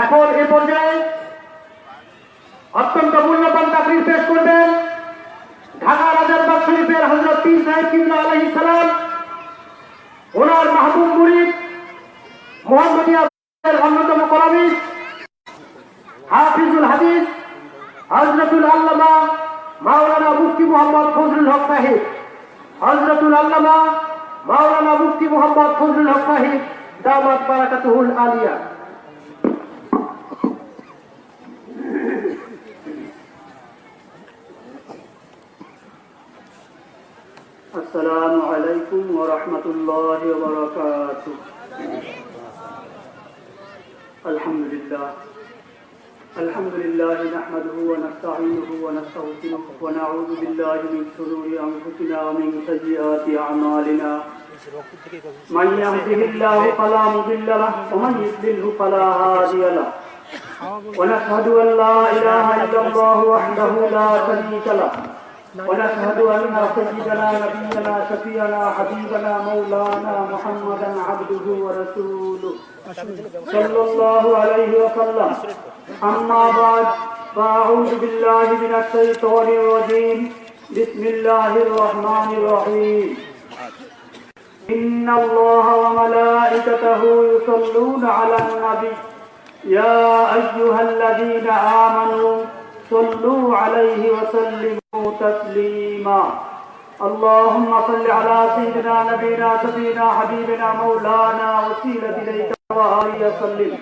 এখন এ পর্যায়ে অত্যন্ত মূল্যবান তাকরীর পেশ করবেন ঢাকা রাজারবাগ শরীফের হযরত পীর সাহেব কিবলা আলাইহিস সালাম, ওনার মাহবুব মুরিদ মুহাম্মদিয়ার অন্যতম কলামিস্ট হাফিজুল হাদিস হযরতুল আল্লামা মাওলানা মুফতি মুহাম্মদ ফজলুল হক সাহেব, হযরতুল আল্লামা মাওলানা মুফতি মুহাম্মদ ফজলুল হক সাহেব দামাত বারাকাতুহুল আলিয়া। السلام عليكم ورحمة الله وبركاته. الحمد لله نحمده ونستعينه ونستغفره ونعوذ بالله من شرور أنفسنا ومن سيئات أعمالنا. من يهده الله فلا مضل له ومن يضلل فلا هادي له. ونشهد أن لا إله إلا الله وحده لا شريك له. ونشهد أن سيدنا نبينا شفيعنا حبيبنا مولانا محمدا عبده ورسوله صلى الله عليه وسلم. أما بعد فأعوذ بالله من الشيطان الرجيم. بسم الله الرحمن الرحيم. إن الله وملائكته يصلون على النبي يا أيها الذين آمنوا صلوا عليه وسلموا تسليما. اللهم صل على سيدنا نبينا شفيعنا حبيبنا مولانا وسيلة إليك وآله وسلم.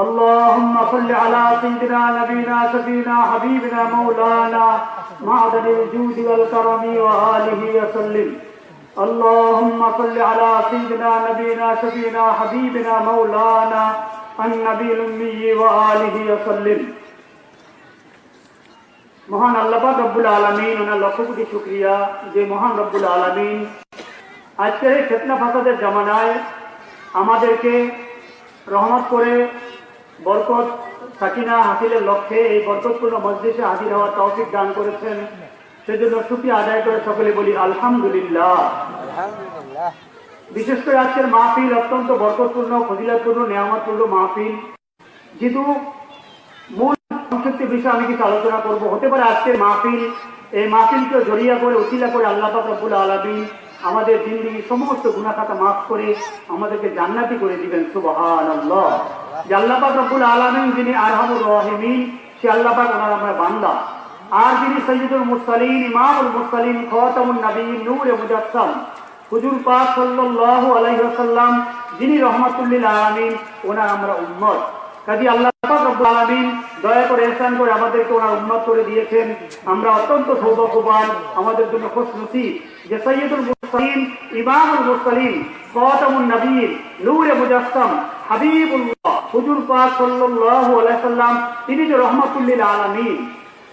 اللهم صل على سيدنا نبينا شفيعنا حبيبنا مولانا معدن الجود والكرم وآله وسلم. اللهم صل على سيدنا نبينا شفيعنا حبيبنا مولانا النبي الأمي وآله وسلم. মহান আল্লাহ পাক রব্বুল আলামিন, ওনার লক্ষ কোটি শুকরিয়া যে মহান রব্বুল আলামিন আজকের এই ফিতনা ফাসাদের জামানায় আমাদেরকে রহমত করে বরকত সাকিনা হাসিলের লক্ষ্যে এই বরকতপূর্ণ মজলিসে হাজির হওয়ার তৌফিক দান করেছেন। সেজন্য শুকরিয়া আদায় করে সকলে বলি আলহামদুলিল্লাহ। বিশেষ করে আজকের মাহফিল অত্যন্ত বরকতপূর্ণ, ফজিলতপূর্ণ, নিয়ামতপূর্ণ মাহফিল। যেহেতু মূল সংক্ষিপ্ত বিষয় আমি কিছু আলোচনা করবো, হতে পারে আজকের মাহফিল, এই মাহফিলকে জড়িয়া করে উসিলা করে আল্লাহ পাক রব্বুল আলামিন আমাদের জিন্দেগীর সমস্ত গুনাহ খাতা মাফ করে আমাদেরকে জান্নাতি করে দিবেন। সুবহানাল্লাহ। যে আল্লাহ পাক রব্বুল আলামিন যিনি আরহামুর রাহিমিন, সে আল্লাহ পাক ওনার আমরা বান্দা। আর যিনি সাইয়্যিদুল মুরসালিন, ইমামুল মুরসালিন, খাতামুন নবিয়্যিন, নূরে মুজাসসাম হুজুর পাক সাল্লাল্লাহু আলাইহি ওয়াসাল্লাম, যিনি রাহমাতুল লিল আলামিন, ওনার আমরা উম্মত। কাজী আল্লাহ পাক রব্বুল আলামিন দয়া করে ইহসান করে আমাদেরকে ওনার উম্মত করে দিয়েছেন। আমরা অত্যন্ত সৌভাগ্যবান, আমাদের জন্য খুশনসিব যে সাইয়্যিদুল মুরসালিন, ইমামুল মুরসালিন, খাতামুন নবিয়্যিন, নূরে মুজাসসাম, হাবিবুল্লাহ হুজুর পাক সাল্লাল্লাহু আলাইহি ওয়াসাল্লাম, তিনি যে রাহমাতুল লিল আলামিন,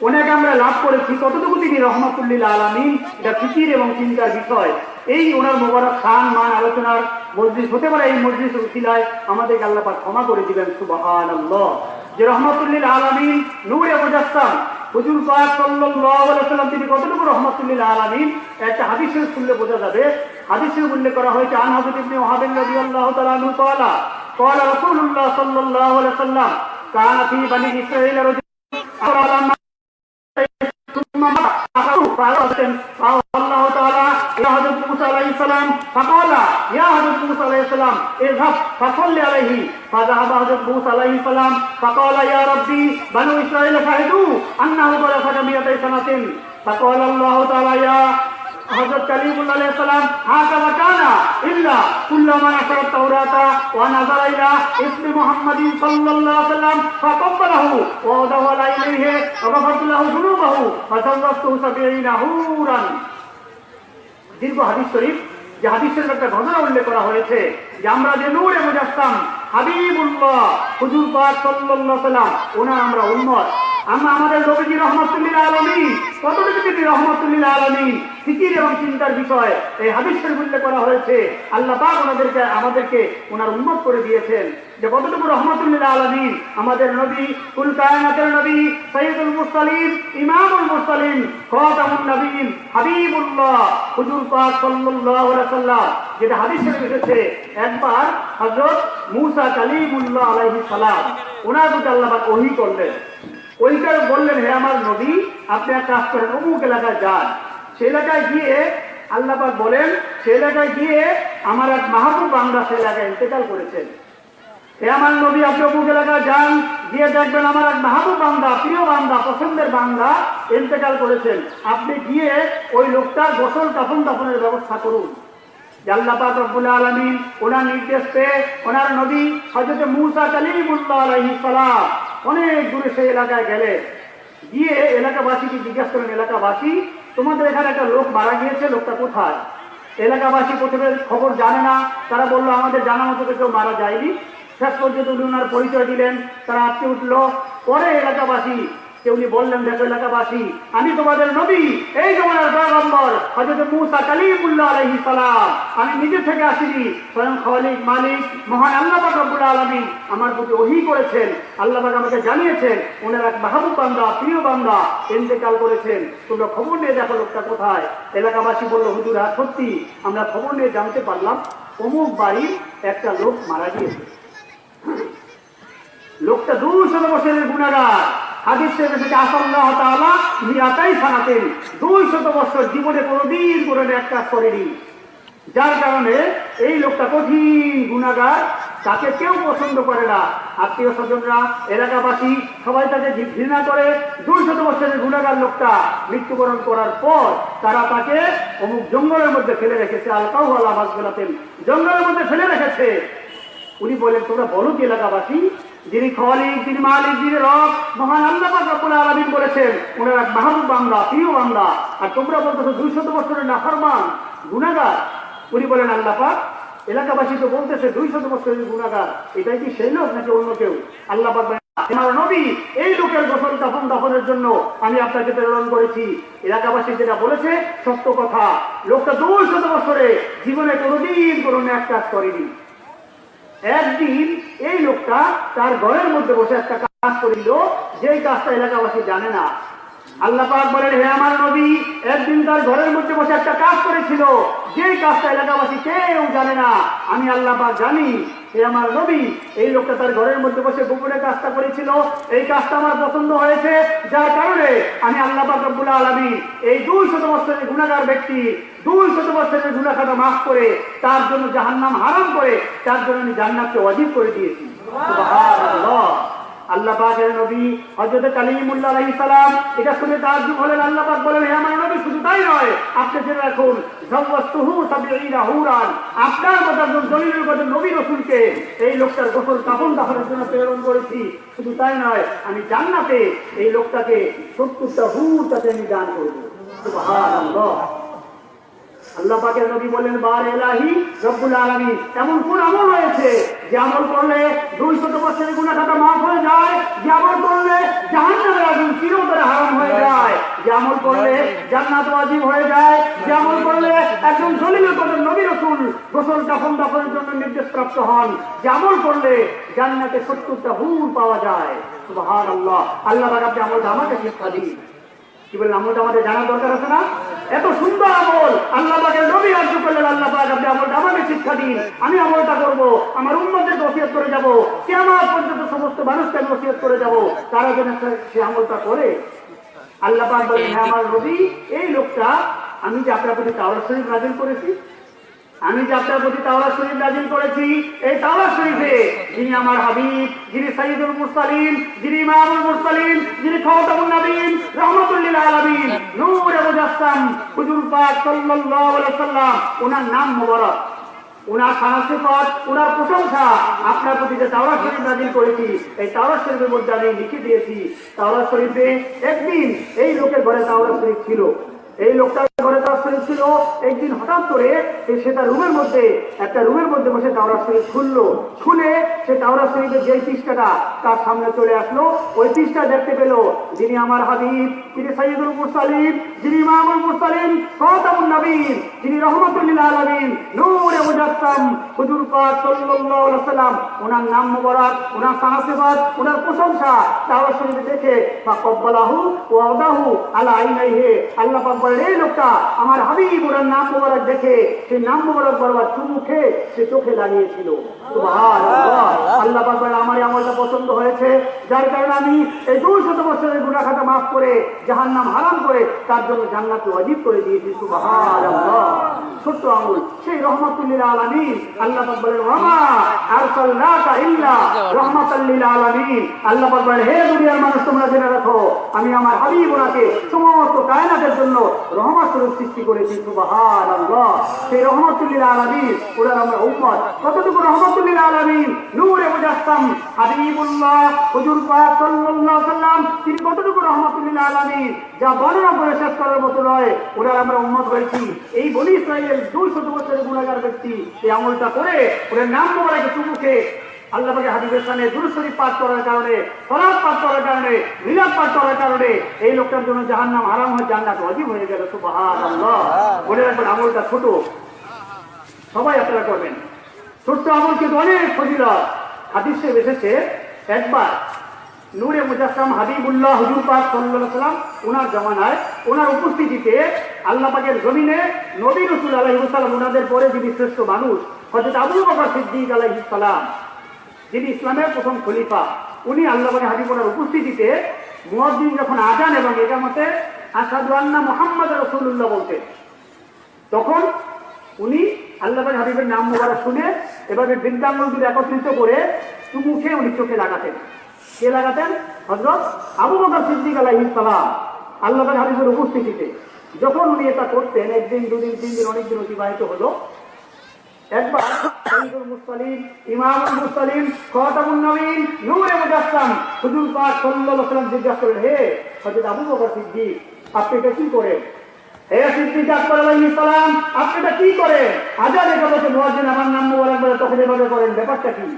ওনাকে আমরা লাভ করেছি। কতটুকু তিনি রাহমাতুল লিল আলামিন, এটা ফিকির এবং চিন্তার বিষয়। এই ওনার মোবারক খান মান আলোচনার মজলিস হতে পারে, এই মজলিসের উসিলায় আমাদেরকে আল্লাহ পাক ক্ষমা করে দিবেন। সুবহানাল্লাহ। যে রাহমাতুল লিল আলামিন, নূরে মুজাসসাম হুজুর পাক সাল্লাল্লাহু আলাইহি ওয়াসাল্লাম, তিনি কতটুকু রাহমাতুল লিল আলামিন, একটা হাদিসের শুনলে বোঝা যাবে। হাদিসে উল্লেখ করা হয়েছে, আন হযরত ইবনে ওয়াহাব রাদিয়াল্লাহু তাআলা আনহু ক্বালা ক্বালা রাসূলুল্লাহ সাল্লাল্লাহু আলাইহি ওয়াসাল্লাম কানা ফি বানি ইসরাঈল রাজুল الله تعالى يا حضرت موسى عليه السلام فقال يا حضرت موسى عليه السلام اذهب فصل عليه فذهب حضرت موسى عليه السلام فقال يا ربي بنو اسرائيل شهدوا انه بلغ 100 سنة فقال الله تعالى يا حضرت كليم عليه السلام هكذا كان إلا كلما نشر التوراة ونظر إلى اسم محمد صلى الله عليه وسلم فقبله ووضعه على يمينه وغفرت له ذنوبه فزوجته 70 حورا। দীর্ঘ হাদিস শরীফ, যে হাদিসের একটা ঘটনা উল্লেখ করা হয়েছে যে আমরা যে নূরে মুজাসসাম হাবিবুল্লাহ হুজুর পাক সাল্লাল্লাহু আলাইহি ওয়াসাল্লাম, ওনার আমরা উম্মত। আমরা আমাদের নবীজি রাহমাতুল লিল আলামিন, কতটুকু তিনি রাহমাতুল লিল আলামিন, ফিকির এবং চিন্তার বিষয় এই হাদিসের উল্লেখ করা হয়েছে। আল্লাহ পাক আমাদেরকে ওনার উম্মত করে দিয়েছেন। যে কতটুকু রহমাতুল্লিল আলামিন আমাদের নবী, কুল কায়নাতের নবী, সাইয়্যিদুল মুরসালিন, ইমামুল মুরসালিন, খাতামুন নবীন, হাবিবুল্লাহ হুজুর পাক সাল্লাল্লাহু আলাইহি ওয়াসাল্লাম, যেটা হাদিস শরীফে এসেছে, একবার হযরত মূসা কালিমুল্লাহ আলাইহিস সালাম ওনার প্রতি আল্লাহ পাক ওহী করলেন। ওইটা বললেন, হে আমার নবী, আপনি এক কাজ করেন, অমুক এলাকায় যান। সে এলাকায় গিয়ে আল্লাহ পাক বলেন, সে এলাকায় গিয়ে আমার এক মাহবুব বান্দা সে এলাকায় ইন্তেকাল করেছেন। হে আমার নবী, আপনি অমুক এলাকায় যান, গিয়ে দেখবেন আমার এক মাহবুব বান্দা, প্রিয় বান্দা, পছন্দের বান্দা ইন্তেকাল করেছেন। আপনি গিয়ে ওই লোকটার গোসল কাফন দাফনের ব্যবস্থা করুন। আল্লাহ পাক রব্বুল আলামিন ওনার নির্দেশ পেয়ে ওনার নবী হযরত মূসা কালিমুল্লাহ আলাইহিস সালাম অনেক দূরে সেই এলাকায় গেলেন। গিয়ে এলাকাবাসীকে জিজ্ঞাসা করেন, এলাকাবাসী, তোমাদের এখানে একটা লোক মারা গিয়েছে, লোকটা কোথায়? এলাকাবাসী প্রথমে খবর জানে না, তারা বললো আমাদের জানা মতো তো কেউ মারা যায়নি। শেষ পর্যন্ত উনি ওনার পরিচয় দিলেন, তারা আটকে উঠলো। পরে এলাকাবাসী উনি বললেন, দেখো এলাকাবাসী, আমি তোমাদের নবী, এই জমানার পয়গম্বর হযরত মূসা কালিমুল্লাহ আলাইহিস সালাম, আমি নিজে থেকে আসিনি, স্বয়ং খালিক মালিক মহান আল্লাহ পাক রব্বুল আলামিন আমার প্রতি ওহী করেছেন। আল্লাহ পাক আমাকে জানিয়েছেন ওনার এক মাহবুব বান্দা, প্রিয় বান্দা ইন্তেকাল করেছেন, তোমরা খবর নিয়ে দেখো লোকটা কোথায়। এলাকাবাসী বলল, হুজুর হ্যাঁ সত্যি, আমরা খবর নিয়ে জানতে পারলাম অমুক বাড়ির একটা লোক মারা গিয়েছে। লোকটা 200 বছরের গুনাহগার। হাদিস শরীফে থেকে আল্লাহ তাআলা মিয়াতাই সানাতেন, 200 বছর জীবনে কোনোদিন কোনো এক কাজ করেনি, যার কারণে এই লোকটা কঠিন গুনাহগার, তাকে কেউ পছন্দ করে না। আত্মীয় স্বজনরা, এলাকাবাসী সবাই তাকে ঘৃণা করে। 200 বছরের গুনাহগার লোকটা মৃত্যুবরণ করার পর তারা তাকে অমুক জঙ্গলের মধ্যে ফেলে রেখেছে, আলকাউ আল্লাহ বলাতেন, জঙ্গলের মধ্যে ফেলে রেখেছে। উনি বলেন, তোমরা বলো কি এলাকাবাসী, যিনি খালিক, যিনি মালিক, যিনি রব মহান আল্লাহ পাক রব্বুল আলামিন বলেছেন ওনার এক মাহবুব বান্দা, প্রিয় বান্দা, আর তোমরা বলতেছো 200 বছরের নাফরমান গুনাহগার। উনি বলেন, আল্লাহ পাক, এলাকাবাসী তো বলতেছে 200 বছরের গুনাহগার, এটাই কি সেই লোক নাকি অন্য কেউ? আল্লাহ পাক বলেন, আমার নবী, এই লোকের গোসল কাফন দাফনের জন্য আমি আপনাকে প্রেরণ করেছি। এলাকাবাসী যেটা বলেছে সত্য কথা, লোকটা 200 বছরে জীবনে কোনোদিন কোনো ন্যাক কাজ করেনি। একদিন এই লোকটা তার ঘরের মধ্যে বসে একটা কাজ করিল, যেই কাজটা এলাকাবাসী জানে না। আল্লাহ পাক বলেন, হে আমার নবী, একদিন তার ঘরের মধ্যে বসে একটা কাজ করেছিল, যেই কাজটা এলাকাবাসী কেউ জানে না, আমি আল্লাহ পাক জানি। হে আমার নবী, এই লোকটা তার ঘরের মধ্যে বসে গোপনে কাজটা করেছিল, এই কাজটা আমার পছন্দ হয়েছে, যার কারণে আমি আল্লাহ পাক রব্বুল আলামিন এই 200 বছরের গুনাহগার ব্যক্তি 200 বছরের গুনাহ খাতা মাফ করে তার জন্য জাহান্নাম হারাম করে তার জন্য আমি জান্নাতকে ওয়াজিব করে দিয়েছি। সুবহানাল্লাহ। আল্লাহ পাকের নবী হযরত কালিমুল্লাহ আলাইহিস সালাম এটা শুনে তাজ্জুব হলেন। আল্লাহ পাক বলেন, হে আমার নবী, শুধু তাই নয়, আপনি জেনে রাখুন, যাওয়াতুহু সাবঈনা হুরান, আপনার মতো একজন দলিলের মতো নবী রাসূলকে এই লোকটার গোসল কাফন দাফনের জন্য প্রেরণ করেছি। শুধু তাই নয়, আমি জান্নাতে এই লোকটাকে 70টা হুর তাকে আমি দান করব। সুবহানাল্লাহ। আল্লাহ পাকের নবী বলেন, বার ইলাহি রব্বুল আলামিন, এমন কোন আমল রয়েছে যে আমল করলে 200 বছরের গুনাহ খাতা মাফ হয়ে যায়, যে আমল করলে জাহান্নামের আগুন চিরতরে হারাম হয়ে যায়, যে আমল করলে জান্নাত ওয়াজিব হয়ে যায়, যে আমল করলে একজন জলিলের পথে নবী রাসূল গোসল কাফন দাফনের জন্য নির্দেশ প্রাপ্ত হন, যে আমল করলে জান্নাতে 70টা হুর পাওয়া যায়। সুবহানাল্লাহ। আল্লাহ পাক আপনি আমলটা আমাকে শিক্ষা দিন। কি বলেন, আমলটা আমাদের জানার দরকার আছে না? এত সুন্দর আমল আল্লাহ পাকের নবী আরজু করলেন, আল্লাহ পাক আপনি আমলটা আমাকে শিক্ষা দিন, আমি আমলটা করব, আমার উম্মতদেরকে ওসিয়ত করে যাব, কিয়ামত পর্যন্ত সমস্ত মানুষকে আমি ওসিয়ত করে যাব, তারা যেন সে আমলটা করে। আল্লাহ পাক বলেন, হ্যাঁ আমার নবী, এই লোকটা আমি যে আপনার প্রতি তাওরাত শরীফ নাযিল করেছি, আমি যে আপনার প্রতি তাওরাত শরীফ নাযিল করেছি, এই তাওরাত শরীফে যিনি আমার হাবিব, যিনি সাইয়্যিদুল মুরসালিন, যিনি ইমামুল মুরসালিন, যিনি খাতামুন নবীন, রাহমাতুল লিল আলামিন, নূরে মুজাসসাম হুজুর পাক সাল্লাল্লাহু আলাইহি ওয়াসাল্লাম, ওনার নাম মোবারক, ওনার সিফাত, ওনার প্রশংসা আপনার প্রতি যে তাওরাত শরীফ নাযিল করেছি, এই তাওরাত শরীফের মধ্যে আমি লিখে দিয়েছি। তাওরাত শরীফে একদিন এই লোকের ঘরে তাওরাত শরীফ ছিল, এই লোকটা ঘরে তাওরাত শরীফ ছিল। একদিন হঠাৎ করে সে তার একটা রুমের মধ্যে বসে তাওরাত শরীফ খুলে সে তাওরাত শরীফের যে পৃষ্ঠাটা তার সামনে চলে আসলো, ওই পৃষ্ঠা দেখতে পেল যিনি আমার হাবিব, যিনি সাইয়্যিদুল মুরসালিন, যিনি ইমামুল মুরসালিন, খাতামুন নবীন, যিনি রাহমাতুল লিল আলামিন, নূরে মুজাসসাম হুজুর পাক সাল্লাল্লাহু আলাইহি ওয়াসাল্লাম, ওনার নাম মোবারক, ওনার সাহাবাত, ওনার প্রশংসা তাওরাত শরীফে দেখে ফাকাব্বালাহু ওয়া আদাহু আলা আইনাইহি, আল্লাহ পাক বলেন এই লোকটা আমার হাবিব, ওনার নাম মোবারক দেখে সেই নাম মোবারক বরাবর চুমু খেয়ে সে চোখে লাগিয়েছিল। সুবহানাল্লাহ। আল্লাহ পাক বলেন আমার এই আমলটা পছন্দ হয়েছে, যার কারণে আমি এই 200 বছরের গুনাহ খাতা মাফ করে জাহান্নাম হারাম করে তার জন্য জান্নাত ওয়াজিব করে দিয়েছি। সুবহানাল্লাহ। ছোট্ট আমল, সেই রাহমাতুল লিল আলামিন। আল্লাহ পাক বলেন ওয়ামা আরসালনাকা ইল্লা রাহমাতাল লিল আলামিন। আল্লাহ পাক বলেন হে দুনিয়ার মানুষ তোমরা জেনে রাখো আমি আমার হাবিব ওনাকে সমস্ত কায়নাতের জন্য রহমত স্বরূপ সৃষ্টি করেছি। সুবহানাল্লাহ। সেই রাহমাতুল লিল আলামিন ওনার আমরা উম্মত। কতটুকু রাহমাতুল লিল আলামিন, নূরে মুজাসসাম হাবিবুল্লাহ হুজুর পাক সাল্লাল্লাহু আলাইহি ওয়াসাল্লাম, তিনি কতটুকু রাহমাতুল লিল আলামিন যা বর্ণনা করে শেষ করার মতো নয়। ওনার আমরা উম্মত হয়েছি। এই বনি ইসরাইল 200 বছরের গুনাহগার ব্যক্তি এই আমলটা করে ওনার নাম মোবারকে চুমুকে আল্লাহ পাকের হাবিবের সামনে দুরূদ শরীফ পাঠ করার কারণে, সালাত পাঠ করার কারণে, মিলাদ পাঠ করার কারণে এই লোকটার জন্য জাহান্নাম হারাম হয়ে জান্নাত ওয়াজিব হয়ে গেল। সুবহানাল্লাহ। মনে রাখবেন আমলটা ছোট, সবাই আপনারা করবেন। ছোট্ট আমল কিন্তু অনেক ফজিলত। হাদিসে এসেছে একবার নূরে মুজাসসাম হাবিবুল্লাহ হুজুর পাক সাল্লাল্লাহু আলাইহি ওয়াসাল্লাম ওনার জামানায় ওনার উপস্থিতিতে আল্লাহ পাকের জমিনে নবী রাসূল আলাইহিস সালাম ওনাদের পরে যিনি শ্রেষ্ঠ মানুষ হযরত আবু বকর সিদ্দিক আলাইহিস সালাম, যিনি ইসলামের প্রথম খলিফা, উনি আল্লাহ পাকের হাবিব ওনার উপস্থিতিতে মুয়াজ্জিন যখন আযান এবং ইকামতে আশহাদু আন্না মুহাম্মাদুর রাসূলুল্লাহ বলতেন, তখন উনি আল্লাহ পাকের হাবিবের নাম মোবারক শুনে এভাবে বৃদ্ধাঙ্গুলগুলো একত্রিত করে চুমুখে উনি চোখে লাগাতেন। কে লাগাতেন? হযরত আবু বকর সিদ্দিক আলাইহিস সালাম আল্লাহ পাকের হাবিবের উপস্থিতিতে। যখন উনি এটা করতেন, একদিন দুদিন তিন দিন অনেকদিন অতিবাহিত হলো। একবার সাইয়্যিদুল মুরসালিন, ইমামুল মুরসালিন, খাতামুন নবীন, নূরে মুজাসসাম হুজুর পাক সাল্লাল্লাহু আলাইহি ওয়াসাল্লাম জিজ্ঞাসা করলেন হে হযরত আবু বকর সিদ্দিক আপনি এটা কি করেন? হে সিদ্দিক আকবর আলাইহিস সালাম আপনি এটা কি করেন? আযানে বলতে মুয়াজ্জিন আমার নাম মোবারক বলে তখন এভাবে করেন, ব্যাপারটা কি?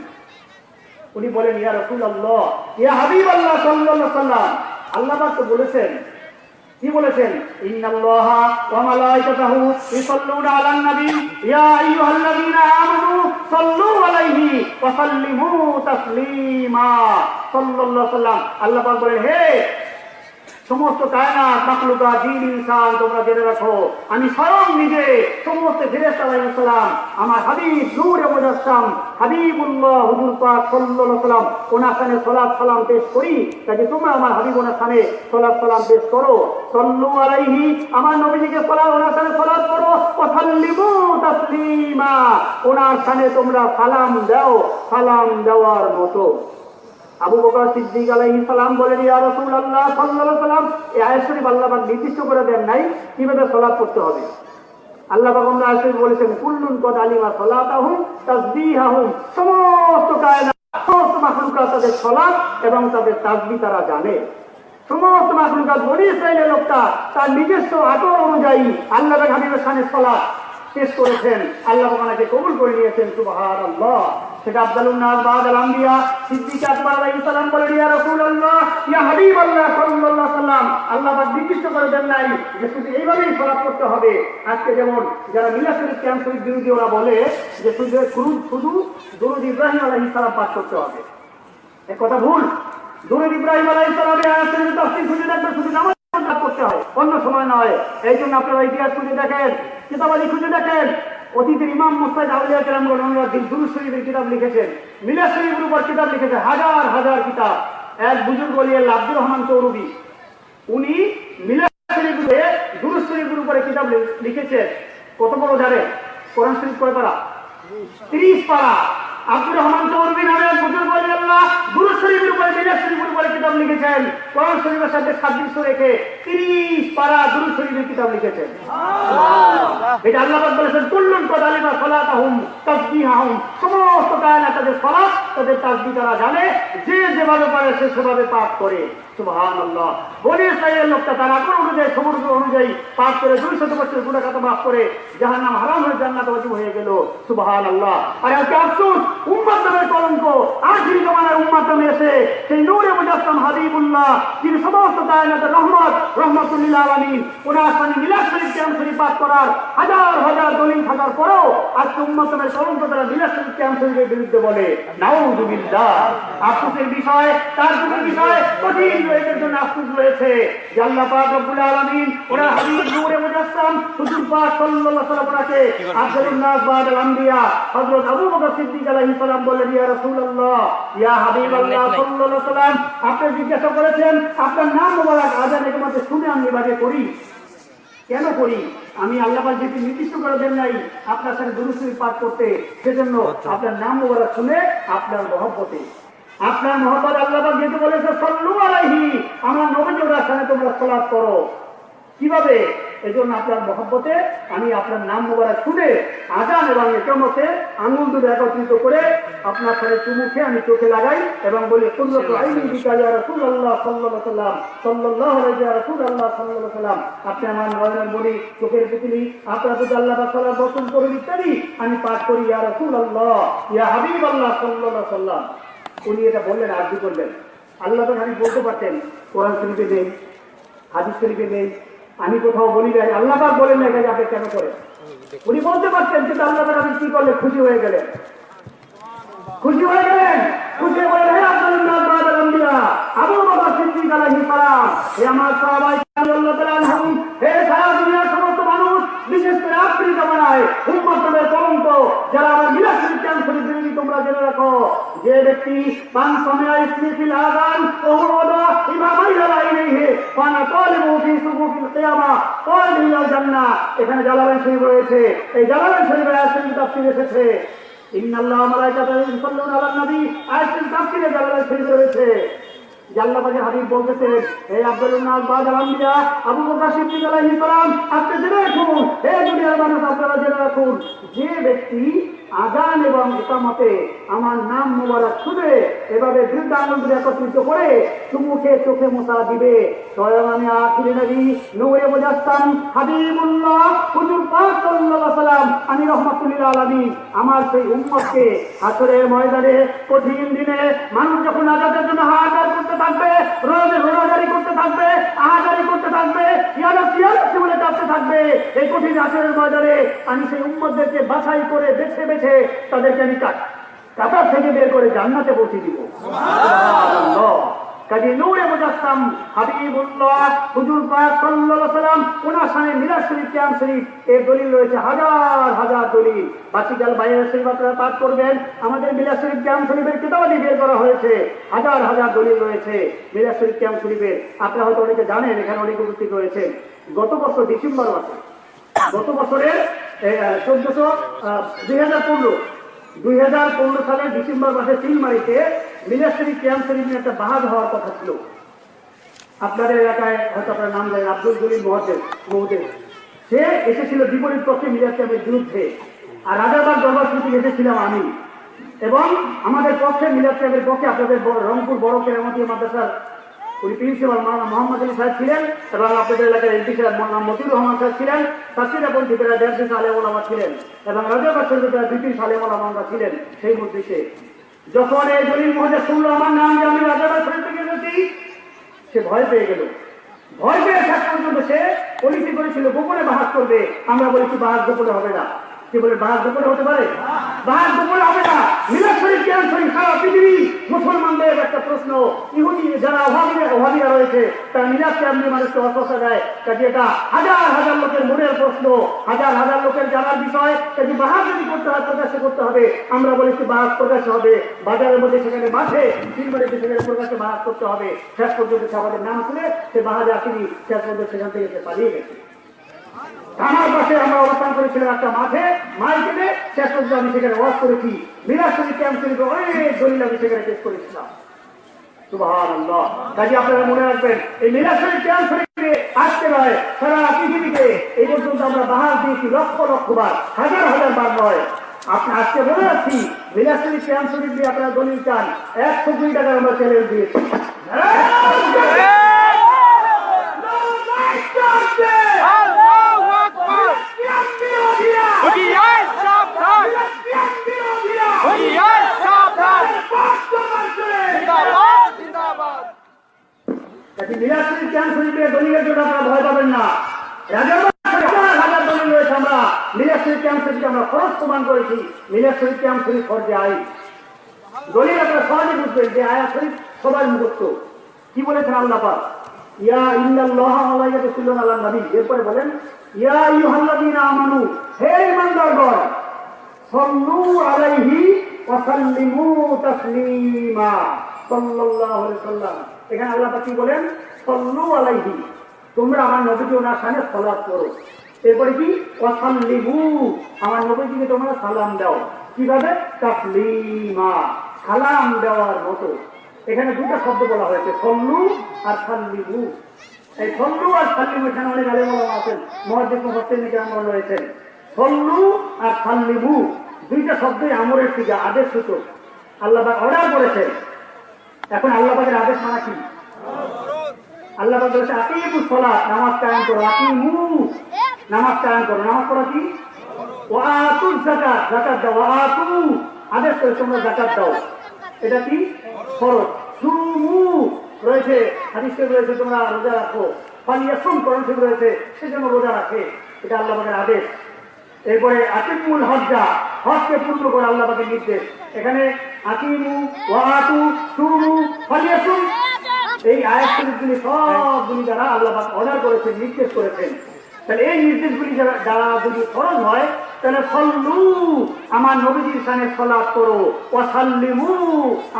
উনি বলেন ইয়া রাসূলুল্লাহ, ইয়া হাবিবাল্লাহ সাল্লাল্লাহু আলাইহি ওয়াসাল্লাম, আল্লাহ পাক তো বলেছেন, কি বলেছেন? ইন্নাল্লাহা ওয়া মালাইকাতাহু ইউসাল্লুনা আলান নবী ইয়া আইয়ুহাল্লাযীনা আমানু সাল্লু আলাইহি ওয়া সাল্লিমু তাসলিমা। সাল্লাল্লাহু আলাইহি ওয়াসাল্লাম আল্লাহ পাক বলেন হে সমস্ত কায়নাত মাখলুকাত জিন ইনসান তোমরা জেনে রাখো আমি স্বয়ং নিজে সমস্ত ফেরেশতা আলাইহিস সালাম আমার হাবিব নূরে মুজাসসাম হাবিবুল্লাহ হুজুর পাক সাল্লাল্লাহু আলাইহি ওয়াসাল্লাম ওনার সামনে সালাত সালাম পেশ করি, তাই তোমরা আমার হাবিব ওনার সামনে সালাত সালাম পেশ করো। সাল্লু আলাইহি আমার নবীজিকে সালাত ওনার সামনে সালাত করো, ওয়া সাল্লিমু তাসলিমা ওনার সামনে তোমরা সালাম দাও সালাম দেওয়ার মতো। আবু বকর সিদ্দিক আলাইহিস সালাম বলেন ইয়া রাসূলুল্লাহ সাল্লাল্লাহু আলাইহি ওয়াসাল্লাম এই আয়াত শরীফ আল্লাহ পাক নির্দিষ্ট করে দেন নাই কিভাবে সালাত করতে হবে। আল্লাহ পাক আমরা আয়াত শরীফ বলেছেন কুল্লুন কদ আলিমা সালাতাহুম তাসবিহাহুম, সমস্ত কায়নাত সমস্ত মাখলুকাত তাদের সালাত এবং তাদের তাসবিহ তারা জানে। সমস্ত মাখলুকাত বনি ইসরাইলের লোকটা তার নিজস্ব আকল অনুযায়ী আল্লাহ পাক হাবিবের সামনে সালাত পেশ করেছেন, আল্লাহ পাক ওনাকে কবুল করে নিয়েছেন। সুবহানাল্লাহ। সেটা আফদালুন নাস বাদাল আম্বিয়া সিদ্দিক আকবর আলাইহিস সালাম বলেন ইয়া রাসূলুল্লাহ ইয়া হাবিবাল্লাহ সাল্লাল্লাহু আলাইহি ওয়াসাল্লাম আল্লাহ পাক নির্দিষ্ট করে দেন নাই যে শুধু এইভাবেই সালাত করতে হবে। আজকে যেমন যারা মিলাদ শরীফ কিয়াম শরীফ বিরোধী ওরা বলে যে শুধু দুরূদ ইব্রাহিম আলাইহিস সালাম পাঠ করতে হবে, এই কথা ভুল। দুরূদ ইব্রাহিম আলাইহিস সালামের আয়াত শরীফে তাফসীর খুঁজে দেখবেন শুধু নামাজ করতে হয়, অন্য সময় নয়। এই জন্য আপনারা ইতিহাস খুঁজে দেখেন, কিতাবাদি খুঁজে দেখেন, অতীতের ইমাম মুস্তাহিদ আউলিয়া কেরামগণ ওনারা দুরূদ শরীফের কিতাব লিখেছেন, মিলাদ শরীফের উপর কিতাব লিখেছেন, হাজার হাজার কিতাব। এক বুজুর্গ ওলিয়াল্লাহ আব্দুর রহমান চৌরুবি উনি মিলাদ শরীফে দুরূদ শরীফের উপরে কিতাব লিখেছেন। কত বড় জানেন? কোরআন শরীফ কয় পারা? 30 পারা। আব্দুর রহমান চৌরুবি নামে এক বুজুর্গ ওলিয়াল্লাহ দুরূদ শরীফের উপরে মিলাদ শরীফের উপরে কিতাব কিতাব লিখেছেন, কোরআন শরীফের সাথে সাদৃশ্য রেখে 30 পারা দুরূদ শরীফের কিতাব লিখেছেন। এটা আল্লাহ পাক বলেছেন কুল্লুন কদ আলিমা সালাতাহুম তাসবিহাহুম, সমস্ত কায়নাত তাদের সালাত তাদের তাসবিহ তারা জানে, যে যেভাবে পারে সে সেভাবে পাঠ করে। সুবহানাল্লাহ। বনি ইসরাঈলের লোকটা তারা কোন অনুযায়ী সমুদ্র অনুযায়ী পাঠ করে 200 বছর গুনাহ খাতা মাফ করে জাহান্নাম হারাম হয়ে জান্নাত ওয়াজিব হয়ে গেল। সুবহানাল্লাহ। আর আজকে আফসোস, উম্মত নামের কলঙ্ক আখিরি জামানার উম্মত নামে এসে সেই নূরে মুজাসসাম হাবিবুল্লাহ, যিনি সমস্ত কায়নাতের রহমত, রহমাতুল লিল আলামিন, ওনার আসমানি মিলাদ শরীফ কিয়াম শরীফ পাঠ করার হাজার হাজার দলিল থাকার পরেও আজকে উম্মত নামের কলঙ্ক তারা মিলাদ শরীফ কিয়াম শরীফের বিরুদ্ধে বলে। নাউযুবিল্লাহ। আফসোসের বিষয়, তার দুঃখের বিষয়, কঠিন এর জন্য আফসোস রয়েছে যে আল্লাহ পাক রব্বুল আলামিন ওনার হাবিব নূরে মুজাসসাম হুজুর পাক সাল্লাল্লাহু আলাইহি ওয়াসাল্লাম ওনাকে আখেরুন নাস বাদাল আম্বিয়া হযরত আবু বকর সিদ্দিক আলাইহিস সালাম বললেন, ইয়া রাসূলুল্লাহ, ইয়া হাবিবাল্লাহ সাল্লাল্লাহু আলাইহি ওয়াসাল্লাম, আপনি জিজ্ঞাসা করেছেন আপনার নাম মোবারক আযান একমাত্র শুনে আমি এভাবে করি। কেন করি? আমি আল্লাহ পাক যেটি নির্দিষ্ট করে দেন নাই আপনার সাথে দুরূদ শরীফ পাঠ করতে, সেজন্য আপনার নাম মোবারক শুনে আপনার মহব্বতে, আপনার মহব্বত আল্লাহ পাক যেহেতু বলেছে সাল্লু আলাইহি, আমার নবীর সাথে তোমরা সালাত করো। কিভাবে? এজন্য আপনার মহব্বতে আমি আপনার নাম মোবারক শুনে আযান এবং ইকামতে আঙ্গুল দুটো একত্রিত করে আপনার সাথে চুমু খেয়ে আমি চোখে লাগাই এবং বলি কুল্লতু আইনি বিকা ইয়া রাসূলুল্লাহ সাল্লাল্লাহু আলাইহি ওয়াসাল্লাম, সাল্লাল্লাহু আলাইহি ইয়া রাসূলুল্লাহ সাল্লাল্লাহু আলাইহি ওয়াসাল্লাম, আপনি আমার নয়নের মণি, চোখের পুতুলি, আপনার প্রতি আল্লাহ পাক সালাত বর্ষণ করুন ইত্যাদি আমি পাঠ করি, ইয়া রাসূলুল্লাহ, ইয়া হাবিবাল্লাহ সাল্লাল্লাহু আলাইহি ওয়াসাল্লাম। উনি এটা বললেন, আরজি করলেন। আল্লাহ তো আমি বলতে পারতেন কোরআন শরীফে নেই, হাদিস শরীফে নেই, আমি কোথাও বলি নাই, আল্লাহ পাক বলেন না এটা আপনি কেন করেন। উনি বলতে পারতেন, কিন্তু আল্লাহ পাক আপনি কি করলেন? খুশি হয়ে গেলেন, খুশি হয়ে গেলেন, খুশি হয়ে বলেন, হে আব্দুল নাস বাদাল আম্বিয়া আবু বকর সিদ্দিক আলাইহিস সালাম, হে আমার সাহাবায়ে রাদিয়াল্লাহু তাআলা আনহুম, হে সারা দুনিয়ার সমস্ত মানুষ, বিশেষ করে আখিরি জামানায় উম্মত নামের কলঙ্ক যারা আমার মিলাদ শরীফ কিয়াম শরীফ বিরোধী, তোমরা জেনে রাখো, যে ব্যক্তি পান সামিয়া ইসমিল আযান ওয়া ওয়াদা ইমামাই আলাইহি ফানা তালিবু ফি সুবুকিল কিয়ামা তালিবুল জান্নাহ। এখানে জালালাইন শরীফ রয়েছে, এই জালালাইন শরীফের আয়াত শরীফ তাফসীর এসেছে, ইন্নাল্লাহা ওয়া মালাইকাতাহু ইউসাল্লুনা আলান নবী, আয়াতুল তাফসীরে জালালাইন শরীফ রয়েছে। আল্লাহ পাকের হাবিব বলতেছেন, হে আব্দুল নাস বাদাল আম্বিয়া আবু বকর সিদ্দিক আলাইহিস সালাম, আপনি জেনে রাখুন, হে দুনিয়ার মানুষ আপনারা জেনে রাখুন, যে ব্যক্তি আযান এবং ইকামতে আমার নাম মোবারক শুনে এভাবে বৃদ্ধ আনন্দ একত্রিত করে চুমুকে চোখে মোছা দিবে, স্বয়ং আমি আখিরি নবী নূরে মুজাসসাম হাবিবুল্লাহ হুজুর পাক সাল্লাল্লাহু আলাইহি ওয়াসাল্লাম, আমি রাহমাতুল লিল আলামিন, আমার সেই উম্মতকে হাসরের ময়দানে কঠিন দিনে মানুষ যখন আযাদের জন্য হাহাকার করতে থাকবে, রোজাদারি করতে থাকবে, আহাজারি করতে থাকবে, ইয়ালাসি বলে ডাকতে থাকবে, এই কঠিন হাসরের ময়দানে আমি সেই উম্মতদেরকে বাছাই করে বেছে বেছে তাদেরকে আমি কাতার থেকে বের করে জান্নাতে পৌঁছে দিব। সুবহানাল্লাহ। কাজী নূরে মুজাসসাম হাবিবুল্লাহ হুজুর পাক সাল্লাল্লাহু আলাইহি ওয়াসাল্লাম, ওনার সামনে মিলাদ শরীফ কিয়াম শরীফ এর দলিল রয়েছে হাজার হাজার দলিল। বাচিকাল বাইরের শরীফ আপনারা পাঠ করবেন, আমাদের মিলাদ শরীফ কিয়াম শরীফের কিতাবাদি বের করা হয়েছে, হাজার হাজার দলিল রয়েছে মিলাদ শরীফ কিয়াম শরীফের। আপনারা হয়তো অনেকে জানেন, এখানে অনেক উপস্থিত রয়েছে। গত বছর ডিসেম্বর মাসে, গত বছরের 2015 সালের ডিসেম্বর মাসে চিলমারিতে মিলাদ শরীফ কিয়াম শরীফ নিয়ে একটা বাহাদ হওয়ার কথা ছিল। আপনাদের এলাকায় হয়তো আপনার নাম জানেন, আব্দুল জলিল মহোদয়, সে এসেছিল বিপরীত পক্ষে মিলাদ কিয়ামের বিরুদ্ধে, আর রাজারবাগ দরবার শরীফে এসেছিলাম আমি, এবং আমাদের পক্ষে মিলাদ কিয়ামের পক্ষে আপনাদের রংপুর বড় কেরামতি মাদ্রাসার উনি প্রিন্সিপাল মাওলানা মোহাম্মদ আলী সাহেব ছিলেন, এবং আপনাদের এলাকার এমপি সাহেব মাওলানা মতিউর রহমান সাহেব ছিলেন, তাফসীরে পন্ডিতেরা 150 আলেম ওলামা ছিলেন, এবং রাজারবাগ শরীফে 2-3 আলেম ওলামা ছিলেন। সেই মধ্যে যখন এই জলিল মহোদয় শুনলো আমার নাম যে আমি রাজারবাগ শরীফ থেকে এসেছি, সে ভয় পেয়ে গেল। ভয় পেয়ে শেষ পর্যন্ত সে পলিসি করেছিল গোপনে বাহাজ করবে। আমরা বলেছি বাহাজ গোপনে হবে না। কি বলে বাহাজ গোপনে হতে পারে? বাহাজ গোপনে হবে না। মিলাদ শরীফ কিয়াম শরীফ সারা পৃথিবী মুসলমানদের একটা প্রশ্ন। ইহুদি যারা ওহাবিরা রয়েছে তারা মিলাদ কিয়াম নিয়ে মানুষকে অস্বস্তি দেয়, কাজে এটা হাজার হাজার লোকের মনের প্রশ্ন, হাজার হাজার লোকের জানার বিষয়। কাজে বাহাজ যদি করতে হয় প্রকাশ্যে করতে হবে। আমরা বলেছি বাহাজ প্রকাশ্যে হবে, বাজারের মধ্যে সেখানে মাঠে চিলমারিতে সেখানে প্রকাশ্যে বাহাজ করতে হবে। শেষ পর্যন্ত সে আমাদের নাম শুনে সে বাহাজে আসেনি, শেষ পর্যন্ত সেখান থেকে সে পালিয়ে গেছে। থানার পাশে আমরা অবস্থান করেছিলাম একটা মাঠে, মাইকেটে শেষ পর্যন্ত আমি সেখানে ওয়াজ করেছি। মিলাদ শরীফ কিয়াম শরীফে অনেক দলিল আমি সেখানে পেশ করেছিলাম। সুবহানাল্লাহ। কাজে আপনারা মনে রাখবেন এই মিলাদ শরীফ ক্যাম্প শরীফে আসতে নয়, সারা পৃথিবীতে এই পর্যন্ত আমরা বাহার দিয়েছি লক্ষ লক্ষ বার, হাজার হাজার বার নয়। আপনি আজকে বলে রাখছি মিলাদ শরীফ ক্যাম্প শরীফ দিয়ে আপনারা দলিল চান, 100 কোটি টাকা আমরা চ্যালেঞ্জ দিয়েছি। মিলাদ শরীফ ক্যাম্প শরীফে দলিলের জন্য আপনারা ভয় পাবেন না। হাজার দলিল রয়েছে, আমরা মিলাদ শরীফ ক্যাম্প শরীফকে আমরা ফরজ প্রমাণ করেছি। মিলাদ শরীফ ক্যাম্প শরীফ ফরজে আইন দলিল আপনারা সহজে বুঝবেন যে আয়াত শরীফ সবার মুখস্থ। কি বলেছেন আল্লাহ পাক? ইয়া ইন্নাল্লাহা ওয়া মালাইকাতুহু আলান নবী, এরপরে বলেন ইয়া আইয়ুহাল্লাযীনা আমানু, হে ঈমানদারগণ, সাল্লু আলাইহি ওয়া সাল্লিমু তাসলিমা, সাল্লাল্লাহু আলাইহি ওয়াসাল্লাম। এখানে আল্লাহ পাক কি বলেন? সাল্লু আলাইহি, তোমরা আমার নবীকে ওনার সামনে সালাত করো। এরপরে কি? ওয়া সাল্লিমু, আমার নবীকে তোমরা সালাম দাও। কিভাবে? তাসলিমা, সালাম দেওয়ার মতো। এখানে দুটো শব্দ বলা হয়েছে, সল্লু আর সাল্লিমু। এই সল্লু আর সাল্লিমু এখানে অনেক আলেম ওলামা আছেন, মুহাদ্দিস মুফাসসিরিন কেরাম রয়েছেন। সল্লু আর সাল্লিমু দুইটা শব্দই আমরের সিগা, আদেশ সূচক। আল্লাহ পাক অর্ডার করেছেন। এখন আল্লাহ পাকের আদেশ মানা কি? আল্লাহ পাক বলেছে আকিমুস সালাত, নামাজ কায়েম করো। আকিমু, নামাজ কায়েম করো। নামাজ পড়া কি? ওয়া আতুজ যাকাত, যাকাত দাও। ওয়া আতু, আদেশ করে তোমরা যাকাত দাও। এটা কি? ফরজ। সুমু রয়েছে, হাদিসে রয়েছে তোমরা রোজা রাখো। ফালিয়াসুম, কোরআনে রয়েছে সেজন্য রোজা রাখে। এটা আল্লাহ পাকের আদেশ। এরপরে আকিমুল হজ্জা, হজকে পূর্ণ করে আল্লাহ পাকের নির্দেশ। এখানে আকিমু, ওয়া আতু, সুমু, ফালিয়াসুম, এই আয়াতগুলি সবগুলি দ্বারা আল্লাহ পাক অর্ডার করেছেন, নির্দেশ করেছেন। তাহলে এই নির্দেশগুলি দ্বারা যদি ফরজ হয়, তাহলে সল্লু, আমার নবীজির সামনে সালাত করো। ওয়া সাল্লিমু,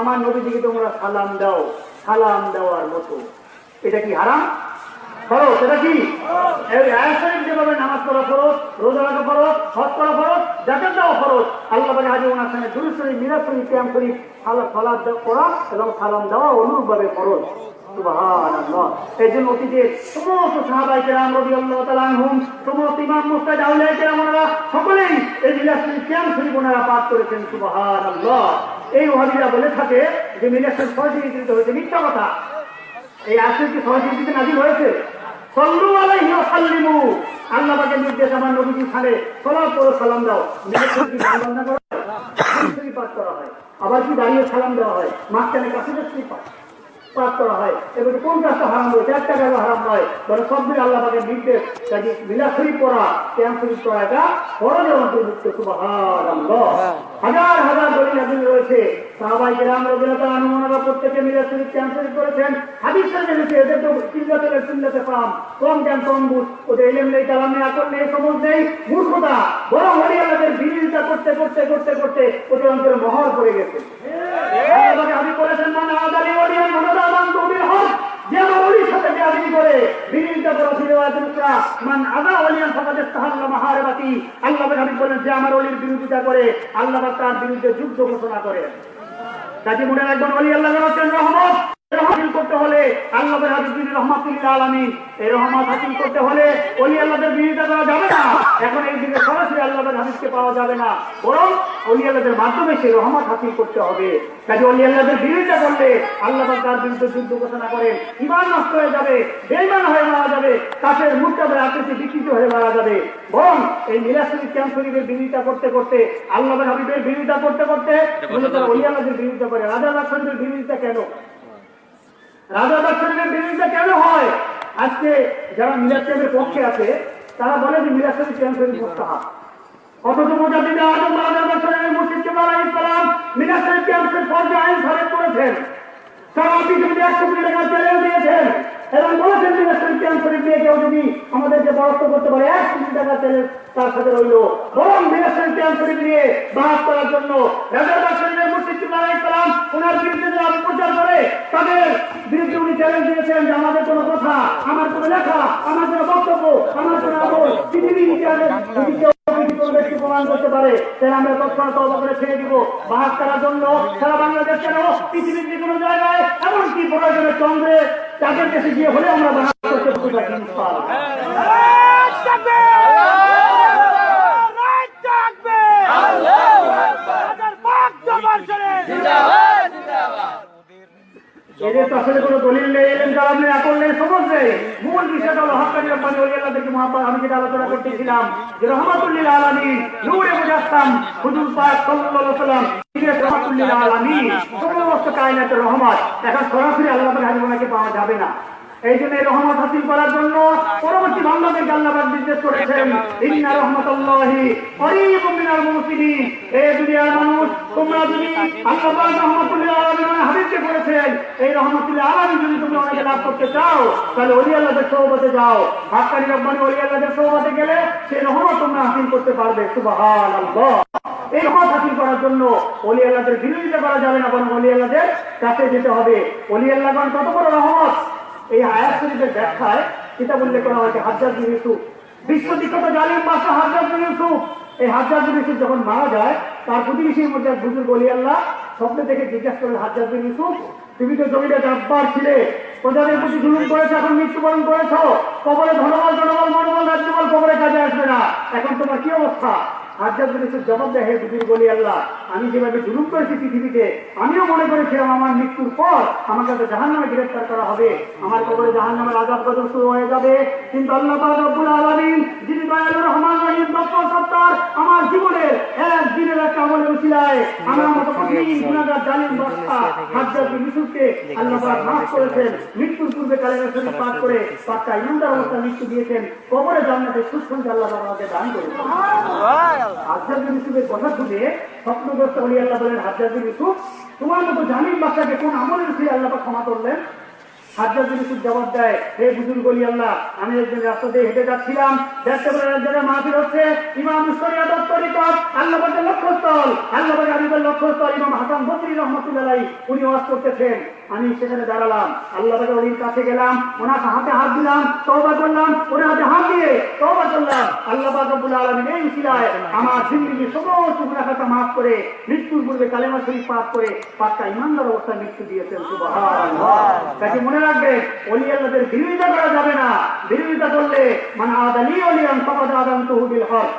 আমার নবীজিকে তোমরা সালাম দাও। সালাম দেওয়ার মতো। এটা কি হারাম? ফরজ। এটা কি? এই আয়াত শরীফ যেভাবে নামাজ পড়া ফরজ, রোজা রাখা ফরজ, হজ করা ফরজ, যাকাত দেওয়া ফরজ, আল্লাহ পাক আজ ওনার সামনে দুরূদ শরীফ, মিলাদ শরীফ, কিয়াম শরীফ, সালাত করা এবং সালাম দেওয়া অনুরূপভাবে ফরজ। সুবহানাল্লাহ। এই জন্য অতীতের সমস্ত সাহাবায়ে কেরাম রাদিয়াল্লাহু তাআলা আনহুম, সমস্ত ইমাম মুজতাহিদ আউলিয়ায়ে কেরাম ওনারা সকলেই এই মিলাদ শরীফ, কিয়াম শরীফ ওনারা পাঠ করেছেন। সুবহানাল্লাহ। এই ওয়াহাবীরা বলে থাকে যে মিলাদ শরীফ সহজীকৃত হয়েছে, মিথ্যা কথা। এই আয়াত কি সহজীকৃত নাযিল হয়েছে? সাল্লু আলাইহি ওয়া সাল্লিমু, আল্লাহ পাকের নির্দেশ, আমার নবীজির সামনে সালাত করো, সালাম দাও। মিলাদ শরীফ কি গান বাজনা করা হয়? শরীফ পাঠ করা হয়। আবার কি দাঁড়িয়ে সালাম দেওয়া হয়? মাঝখানে কাসিদা শরীফ পাঠ করা হয়। এবার কোন কাজটা হারাম রয়েছে? একটা কাজও হারাম নয়, বরং সবগুলি আল্লাহ পাকের নির্দেশ। কাজে মিলাদ শরীফ পড়া, কিয়াম শরীফ পড়া এটা ফরজের অন্তর্ভুক্ত। সুবহানাল্লাহ। হাজার হাজার দলিল হাদিস রয়েছে। সাহাবায়ে কেরাম রাদিয়াল্লাহু তাআলা আনহুম ওনারা প্রত্যেকে মিলাদ শরীফ, কিয়াম শরীফ করেছেন। হাদিস শরীফে রয়েছে এদের তো চিল্লাতে পাম, কম জ্ঞান কম বুঝ, ওদের ইলম নেই, কালাম নেই, আকল নেই, সমঝ নেই, মূর্খতা। বরং ওলি আল্লাহদের বিরোধিতা করতে করতে করতে করতে ওদের অন্তরে মোহর পড়ে গেছে। আমি বলেছেন মানে আদালি ওলিয়ান মনোদান তৌবিল হক, যে আমার ওলির সাথে বেয়াদবি করে বিরোধিতা করা ছিল আদরুকা মান আদা ওলিয়ান ফাকাদ ইস্তাহাল্লা মাহারাবাতি। আল্লাহ হাবিব বলেন যে আমার ওলির বিরোধিতা করে আল্লাহ তার বিরুদ্ধে যুদ্ধ ঘোষণা করে। কাজে মনে রাখবেন ওলি আল্লাহ হচ্ছেন রহমত। হাসিল করতে হলে আল্লাহ হাবিব রহমাতুল্লিল আলামিন, এই রহমত হাসিল করতে হলে ওলি আল্লাহদের বিরোধিতা করা যাবে না। এখন এই দিকে সরাসরি আল্লাহ হাবিবকে পাওয়া যাবে না, বরং ওলি আল্লাহদের মাধ্যমে সেই রহমত হাসিল করতে হবে। কাজে ওলি আল্লাহদের বিরোধিতা করলে আল্লাহ তার বিরুদ্ধে যুদ্ধ ঘোষণা করেন, ঈমান নষ্ট হয়ে যাবে, বেঈমান হয়ে মারা যাবে, কাফের মুরতাদ আকৃতি বিকৃত হয়ে মারা যাবে। বরং এই মিলাদ শরীফ, কিয়াম শরীফের বিরোধিতা করতে করতে, আল্লাহ হাবিবের বিরোধিতা করতে করতে ওলি আল্লাহদের বিরোধিতা করে। রাজা শরীফের বিরোধিতা কেন? রাজাবাগ শরীফের বিরোধিতা কেন হয়? আজকে যারা মিলাদ শরীফের পক্ষে আছে তারা বলে যে মিলাদ শরীফ, কিয়াম শরীফ মুস্তাহাব। অথচ মুজাদ্দিদ আজম রাজাবাগ শরীফের মুর্শিদ কিবলা আলাইহিস সালাম মিলাদ শরীফ, কিয়াম শরীফ ফরজ আইন সাবেত করেছেন। সারা পৃথিবীতে 100 কোটি টাকা চ্যালেঞ্জ দিয়েছেন এবং বলেছেন মিলাদ শরীফ, কিয়াম শরীফ নিয়ে কেউ যদি আমাদেরকে বরাদ্দ করতে পারে 1 কোটি টাকা চ্যালেঞ্জ তার সাথে রইল। বরং মিলাদ শরীফ, কিয়াম শরীফ নিয়ে বাহাত করার জন্য রাজাবাগ শরীফের মুর্শিদ কিবলা আলাইহিস সালাম ওনার বিরুদ্ধে যারা অপপ্রচার করে তাদের বিরুদ্ধে উনি চ্যালেঞ্জ দিয়েছেন যে আমাদের কোনো কথা, আমার কোনো লেখা, আমার কোনো বক্তব্য, আমার কোনো আমল পৃথিবীর ইতিহাসে যদি কেউ ব্যক্তি প্রমাণ করতে পারে, তাহলে আমরা তৎক্ষণাৎ তওবা করে ছেড়ে দিব। বাহাস করার জন্য সারা বাংলাদেশ কেন, পৃথিবীর যে কোনো জায়গায়, এমনকি প্রয়োজনে চন্দ্রে চাঁদের দেশে গিয়ে হলে আমরা বাহাস করতে পারি ইনশাআল্লাহ। এদের তো আসলে কোনো দলিল নেই, এলেন কালাম নেই, আকল নেই, সবুজ নেই। মূল বিষয়টা হলো হক্কানি রব্বানি ওলি আল্লাহদেরকে মহাব্বত। আমি যেটা আলোচনা করতেছিলাম যে রহমাতুল লিল আলামিন নূরে মুজাসসাম হুজুর পাক সাল্লাল্লাহু আলাইহি ওয়াসাল্লাম তিনি রহমাতুল লিল আলামিন, সমস্ত কায়নাতের রহমত। এখন সরাসরি আল্লাহ পাকের হাবিব ওনাকে পাওয়া যাবে না। এই জন্য এই রহমত হাসিল করার জন্য পরবর্তী বান্দাদেরকে আল্লাহ পাক নির্দেশ করেছেন, ইন্না রাহমাতাল্লাহি করিবুম মিনাল মুহসিনিন। এই দুনিয়ার মানুষ, তোমরা যদি আল্লাহ পাক রহমাতুল লিল আলামিন হাবিবকে করেছেন, এই রহমাতুল লিল আলামিন যদি তোমরা ওনাকে লাভ করতে চাও, তাহলে ওলি আল্লাহদের সোহবতে যাও। হক্কানি রব্বানি ওলি আল্লাহদের সোহবতে গেলে সেই রহমত তোমরা হাসিল করতে পারবে। সুবহানাল্লাহ। এই রহমত হাসিল করার জন্য ওলি আল্লাহদের বিরোধিতা করা যাবে না, বরং ওলি আল্লাহদের কাছে যেতে হবে। ওলি আল্লাহগণ কত বড় রহমত, এই আয়াত শরীফের ব্যাখ্যায় কিতাব উল্লেখ করা হয়েছে। হাজ্জাজ বিন ইউসুফ, বিশ্ববিখ্যাত জালিম বাদশা হাজ্জাজ বিন ইউসুফ, এই হাজ্জাজ বিন ইউসুফ যখন মারা যায়, তার প্রতিবেশীর মধ্যে এক বুজুর্গ ওলি আল্লাহ স্বপ্নে থেকে জিজ্ঞাসা করেন, হাজ্জাজ বিন ইউসুফ, তুমি তো জমিতে জব্বার ছিলে, প্রজাদের প্রতি জুলুম করেছো, এখন মৃত্যুবরণ করেছো, কবরে ধনবল জনবল মনোবল রাজ্যবল কবরে কাজে আসবে না, এখন তোমার কি অবস্থা? হাজ্জাজ বিন ইউসুফ জবাব দেয়, হে বুজুর্গ ওলি আল্লাহ, আমি যেভাবে জুলুম করেছি পৃথিবীতে, আমিও মনে করেছিলাম আমার মৃত্যুর পর আমাকে তো জাহান্নামে গ্রেফতার করা হবে, আমার কবরে জাহান্নামের আযাব গজব শুরু হয়ে যাবে। কিন্তু আল্লাহ পাক রব্বুল আলামিন যিনি দয়ালু রহমান রহিম গফফার সত্তার, আমার জীবনের একদিনের একটা আমলের উসিলায় আমার মতো কঠিন গুনাহগার জালিম বাদশা হাজ্জাজ বিন ইউসুফকে আল্লাহ পাক মাফ করেছেন। মৃত্যুর পূর্বে কালেমা শরীফ পাঠ করে পাক্কা ঈমানদার অবস্থায় মৃত্যু দিয়েছেন। কবরে জান্নাতের সুসংবাদ আল্লাহ পাক আমাকে দান করেছেন। হাজ্জাজ বিন ইউসুফের কথা শুনে স্বপ্নগ্রস্ত ওলি আল্লাহ বলেন, হাজ্জাজ বিন ইউসুফ, তোমার মতো জালিম বাদশাকে কোন আমলের উসিলায় আল্লাহ পাক ক্ষমা করলেন? হাজ্জাজ বিন ইউসুফ জবাব দেয়, হে বুজুর্গ ওলি আল্লাহ, আমি একদিন রাস্তা দিয়ে হেঁটে যাচ্ছিলাম, দেখতে পেলাম এক জায়গায় মাহফিল হচ্ছে, ইমাম শরিয়াত তরিকত, আল্লাহ পাকের লক্ষ্যস্থল, আল্লাহ পাকের হাবিবের লক্ষ্যস্থল, ইমাম হাসান বসরি রাহমাতুল্লাহ আলাইহি উনি ওয়াজ করতেছেন। আমি সেখানে দাঁড়ালাম, আল্লাহ পাকের ওলির কাছে গেলাম, ওনার হাতে হাত দিলাম, তওবা করলাম, ওনার হাতে হাত দিয়ে তওবা করলাম। আল্লাহ পাক রব্বুল আলামিন এই উসিলায় আমার জিন্দেগীর সমস্ত গুনাহ খাতা মাফ করে মৃত্যুর পূর্বে কালেমা শরীফ পাঠ করে পাক্কা ঈমানদার অবস্থায় মৃত্যু দিয়েছেন। সুবহানাল্লাহ। তাকে মনে রাখবেন, ওলি আল্লাহদের বিরোধিতা করা যাবে না। বিরোধিতা করলে মানে আদালি ওলিয়ান ফাকাদ আযানতুহু বিল হক।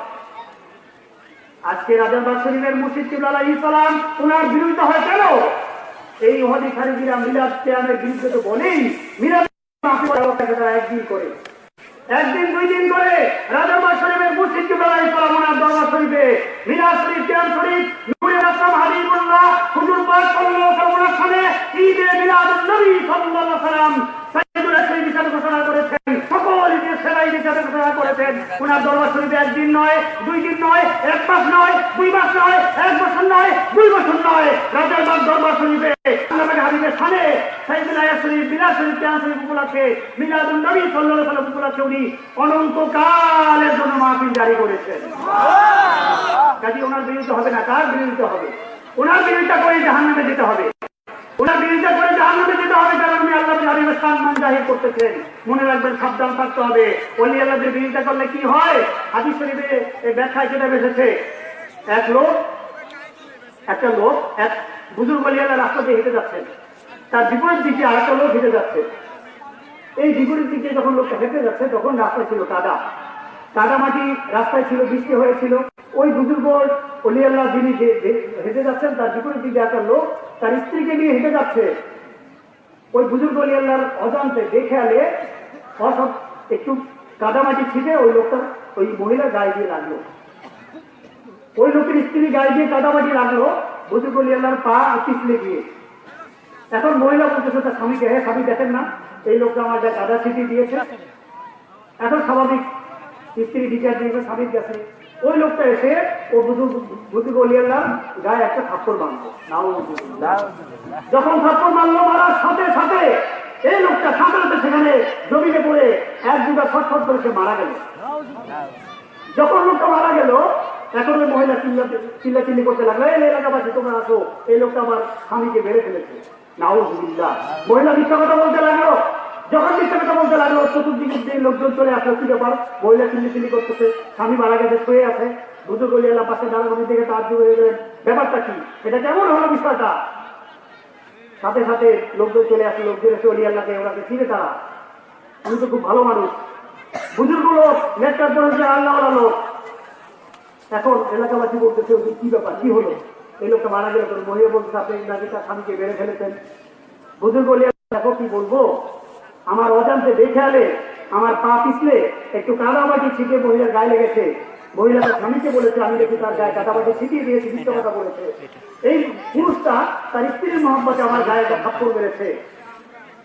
আজকে রাজারবাগ শরীফের মুর্শিদ কিবলা আলাইহিস সালাম ওনার বিরোধিতা হয় কেন? এই ওহাদি খারিজিরা মিলাদ কিয়ামের বিরুদ্ধে তো বলেই, মিলাদ মাহফিল তারা একদিন করে, একদিন দুই দিন করে রাজারবাগ শরীফের মুর্শিদ কিবলা আলাইহিস সালাম ওনার দরবার শরীফে মিলাদ শরীফ, কিয়াম শরীফ, নূরে আসলাম হাবিবুল্লাহ হুজুর পাক সাল্লাল্লাহু আলাইহি ওয়াসাল্লামের সামনে ঈদে মিলাদুন নবী সাল্লাল্লাহু আলাইহি ওয়াসাল্লাম সাইয়্যিদুল আসরিফ হিসেবে ঘোষণা করেছেন। সকল ঈদের সেরা ঈদ হিসেবে ঘোষণা করেছেন। ওনার দরবার শরীফে একদিন নয়, দুই দিন নয়, এক মাস নয়, 2 মাস নয়, 1 বছর নয়, 2 বছর নয়, রাজারবাগ দরবার শরীফে আল্লাহ পাকের হাবিবের সামনে সাইয়্যিদুল শরীফ, মিলাদ শরীফ, কিয়াম শরীফ উপলক্ষে, মিলাদুন নবী সাল্লাল্লাহু আলাইহি ওয়াসাল্লাম উপলক্ষে উনি অনন্তকালের জন্য মাহফিল জারি করেছেন। কাজে ওনার বিরোধিতা হবে না। কার বিরোধিতা হবে? ওনার বিরোধিতা করে জাহান্নামে যেতে হবে। ওনার বিরোধিতা করে জাহান্নামে যেতে হবে, কারণ উনি আল্লাহর হাবিবের সম্মান জাহির করতেছেন। মনে রাখবেন, সাবধান থাকতে হবে। ওলি আল্লাহদের বিরোধিতা করলে কি হয়? হাদিস শরীফে এই ব্যাখ্যায় কিতাব এসেছে, একটা লোক এক বুজুর্গ ওলি আল্লাহ রাস্তা দিয়ে হেঁটে যাচ্ছেন, তার বিপরীত দিকে আরেকটা লোক হেঁটে যাচ্ছে। এই বিপরীত দিকে যখন লোকটা হেঁটে যাচ্ছে, তখন রাস্তায় ছিল কাদা মাটি, রাস্তায় ছিল, বৃষ্টি হয়েছিল। ওই বুজুর্গ ওলি আল্লাহ যিনি হেঁটে যাচ্ছেন, তার বিপরীত দিকে একটা লোক তার স্ত্রীকে নিয়ে হেঁটে যাচ্ছে। ওই বুজুর্গ ওলি আল্লাহর অজান্তে দেখে একটু কাদামাটি ছিটে ওই লোকটার, ওই মহিলার গায়ে দিয়ে লাগলো। ওই লোকের স্ত্রী গায়ে দিয়ে কাদামাটি লাগলো বুজুর্গ ওলি আল্লাহর পা পিছলে গিয়ে। এখন মহিলা বলতেছে তার স্বামীকে, হ্যাঁ স্বামী দেখেন না, এই লোকটা আমার গায়ে কাদা ছিটিয়ে দিয়েছে। এখন স্বাভাবিক স্ত্রী বিচার দিয়ে স্বামীর কাছে ওই লোকটা এসে ও বুজুর্গ ওলি আল্লাহর গায়ে একটা থাপ্পড় মারলো। যখন থাপ্পড় মারলো, মারার সাথে সাথে এই লোকটা সাঁতরাতে সেখানে জমিনে পড়ে 1-2 ছটফট করে সে মারা গেল। যখন লোকটা মারা গেল, এখন ওই মহিলা চিল্লাচিল্লি করতে লাগলো, এই এলাকাবাসী তোমরা আসো, এই লোকটা আমার স্বামীকে মেরে ফেলেছে। নাউজুবিল্লাহ। মহিলা মিথ্যা কথা বলতে লাগলো। যখন মিথ্যা কথা বলতে লাগলো, চতুর্দিকে যে লোকজন চলে আসলো, কি ব্যাপার, মহিলা চিল্লি করতেছে, স্বামী মারা গেছে, শুয়ে আছে, বুজুর্গ অলি আল্লাহ পাশে দাঁড়ানো দিকে তার যুগ হয়ে গেলেন, ব্যাপারটা কি, এটা কেমন হলো বিষয়টা? সাথে সাথে লোকজন চলে আসে, লোকজন এসে অলি আল্লাহকে ওনাকে চিনে তারা, উনি তো খুব ভালো মানুষ, বুজুর্গ লোক, নেককার হচ্ছে আল্লাহ লোক। এখন এলাকাবাসী বলতেছে ওই কি ব্যাপার, কি হলো, এই লোকটা মারা গেল, তোর মহিলা বলতেছে আপনি নাকি তার স্বামীকে বেড়ে ফেলেছেন। বুজুর্গ অলি আল্লাহ, দেখো কি বলবো, আমার অজান্তে দেখে আমার পা পিছলে একটু কাদাবাটি ছিটে মহিলার গায়ে লেগেছে, মহিলা তার স্বামীকে বলেছে আমি দেখি তার গায়ে কাদাবাটি ছিটিয়ে দিয়েছি, মিথ্যা কথা বলেছে। এই পুরুষটা তার স্ত্রীর মহব্বতে আমার গায়ে একটা থাপ্পড় মেরেছে,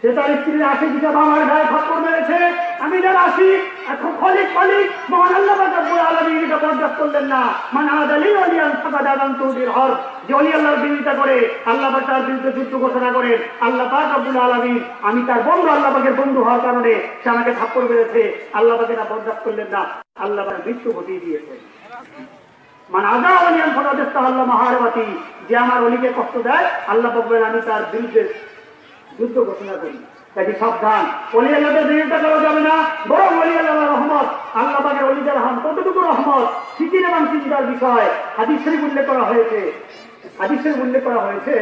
সে তার স্ত্রীর আশিক হিসাবে আমার গায়ে থাপ্পড় মেরেছে, আমি যার আশিক, এখন খলিক মালিক মহান আল্লাহ পাক রব্বুল আলামিন এটা বরদাস্ত করলেন না। মান আদালি ওলিয়ান ফাকাদ আযানতুল হর, যে ওলি আল্লাহর বিরোধিতা করে আল্লাহ পাক তার বিরুদ্ধে যুদ্ধ ঘোষণা করেন, আল্লাহ পাক রব্বুল আলামিন, আমি তার বন্ধু, আল্লাহ পাকের বন্ধু হওয়ার কারণে সে আমাকে থাপ্পড় মেরেছে, আল্লাহ পাক এটা বরদাস্ত করলেন না, আল্লাহ পাক মৃত্যু ঘটিয়ে দিয়েছে। মান আদা ওলিয়ান ফাকাদ ইস্তাহাল্লা মাহারবাতি, যে আমার ওলিকে কষ্ট দেয় আল্লাহ পাক বলেন আমি তার বিরুদ্ধে যুদ্ধ ঘোষণা করি। তাই সাবধান, ওলি আল্লাহদের বিরোধিতা করা যাবে না, বরং ওলি আল্লাহর রহমত, আল্লাহ পাকের ওলিদের রহমত কতটুকু রহমত, সিকির এবং চিন্তার বিষয় হাদিস শরীফ উল্লেখ করা হয়েছে। হাদিস শরীফ উল্লেখ করা হয়েছে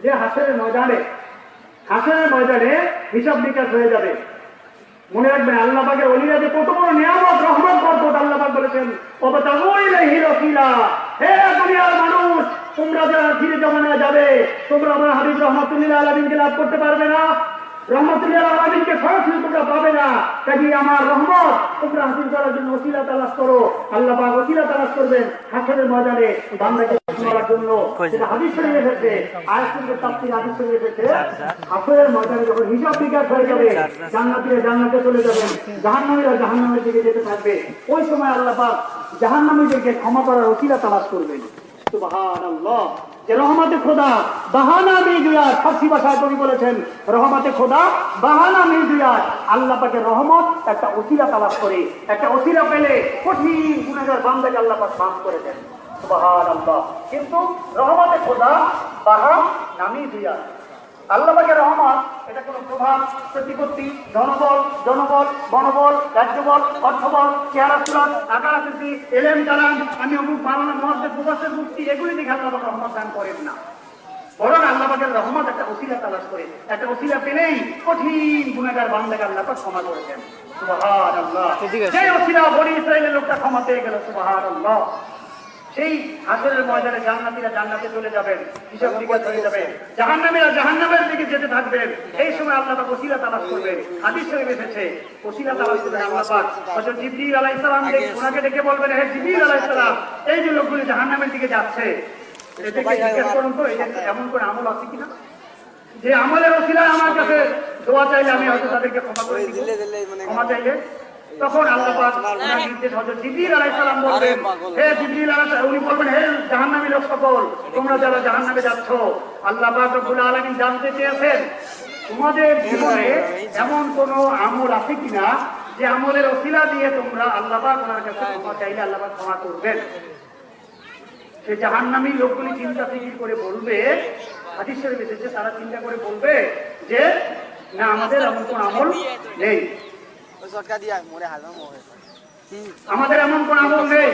যে হাসরের ময়দানে হিসাব নিকাশ হয়ে যাবে। মনে রাখবেন আল্লাহ পাকের ওলিরা যে কত বড় নিয়ামত, রহমত, বরকত, আল্লাহ পাক বলেছেন ওয়াবতাগু ইলাইহিল ওসিলা, হে দুনিয়ার মানুষ, তোমরা যারা ফিরে জমানা যাবে, তোমরা আমার হাবিব রহমাতুল্লিল আলামিনকে লাভ করতে পারবে না, রহমাতুল্লিল আলামিনকে সরাসরি তোমরা পাবে না। কাজে আমার রহমত তোমরা হাসিল করার জন্য ওসিলা তালাশ করো, আল্লাহ পাক ওসিলা তালাশ করবেন হাসরের ময়দানে বান্দাকে করার জন্য। সেটা হাদিস শরীফে এসেছে, আয়াতুল তাফসীর হাদিস শরীফে এসেছে, হাসরের ময়দানে যখন হিসাব নিকাশ হয়ে যাবে, জান্নাতীরা জান্নাতে চলে যাবেন, জাহান্নামীরা জাহান্নামের দিকে যেতে থাকবে, ওই সময় আল্লাহ পাক জাহান্নামীদেরকে ক্ষমা করার ওসিলা তালাশ করবেন। সুবহানাল্লাহ, যে রহমতে খোদা বাহানা মিজুয়াত, ফার্সি ভাষায় কবি বলেছেন রহমতে খোদা বাহানা মিজুয়াত, আল্লাহ পাকের রহমত একটা ওসিলা তালাশ করে, একটা ওসিলা পেলে কঠিন গুনাহগার বান্দাকে আল্লাহ পাক মাফ করে দেন। সুবহানাল্লাহ, কিন্তু রহমতে খোদা বাহানা মিজুয়াত, আল্লাহ পাকের রহমত এটা কোনো প্রভাব প্রতিপত্তি, জনবল, মনোবল, রাজ্যবল, অর্থবল, চেহারা সুরাত, আকার আকৃতি, এলেম কালাম, আমি অমুক মাওলানা মুহাদ্দিস মুফাসসির মুফতি, এগুলি দেখে আল্লাহ পাক রহমত দান করেন না, বরং আল্লাহ পাকের রহমত একটা ওসিলা তালাশ করে, একটা ওসিলা পেলেই কঠিন গুনাহগার বান্দাকে আল্লাহ পাক ক্ষমা করে দেন। সুবহানাল্লাহ, সেই ওসিলা বনি ইসরাইলের লোকটা ক্ষমা পেয়ে গেল। সুবহানাল্লাহ, সেই হাসরের ময়দানে জান্নাতীরা জান্নাতে চলে যাবেন, হিসাব নিকাশ হয়ে যাবে, জাহান্নামীরা জাহান্নামের দিকে যেতে থাকবেন, এই সময় আল্লাহ পাক ওসিলা তালাশ করবেন। হাদিস শরীফে এসেছে ওসিলা তালাশ করবেন আল্লাহ পাক। হযরত জিবরিল আলাইহিস সালাম ওনাকে ডেকে বলবেন, হে জিবরিল আলাইহিস সালাম, এই যে লোকগুলি জাহান্নামের দিকে যাচ্ছে, এদেরকে জিজ্ঞেস করুন তো এদের এমন কোন আমল আছে কিনা যে আমলের ওসিলায় আমার কাছে দোয়া চাইলে আমি হয়তো তাদেরকে ক্ষমা করে দিব, ক্ষমা চাইলে। তখন আল্লাহ পাক ওনার নির্দেশ হযরত জিবরিল আলাইহিস সালাম বলবেন, হে জিবরিল আলাইহিস সালাম, উনি বলবেন, হে জাহান্নামী লোক সকল, তোমরা যারা জাহান্নামে যাচ্ছ, আল্লাহ পাক রব্বুল আলামিন জানতে চেয়েছেন তোমাদের জীবনে এমন কোন আমল আছে কিনা যে আমলের ওসিলা দিয়ে তোমরা আল্লাহ পাক ওনার কাছে ক্ষমা চাইলে আল্লাহ পাক ক্ষমা করবেন। সে জাহান্নামী লোকগুলি চিন্তা ফিকির করে বলবে, হাদিস শরীফে এসেছে, তারা চিন্তা করে বলবে যে না আমাদের এমন কোন আমল নেই, আমাদের এমন কোন আমল নেই।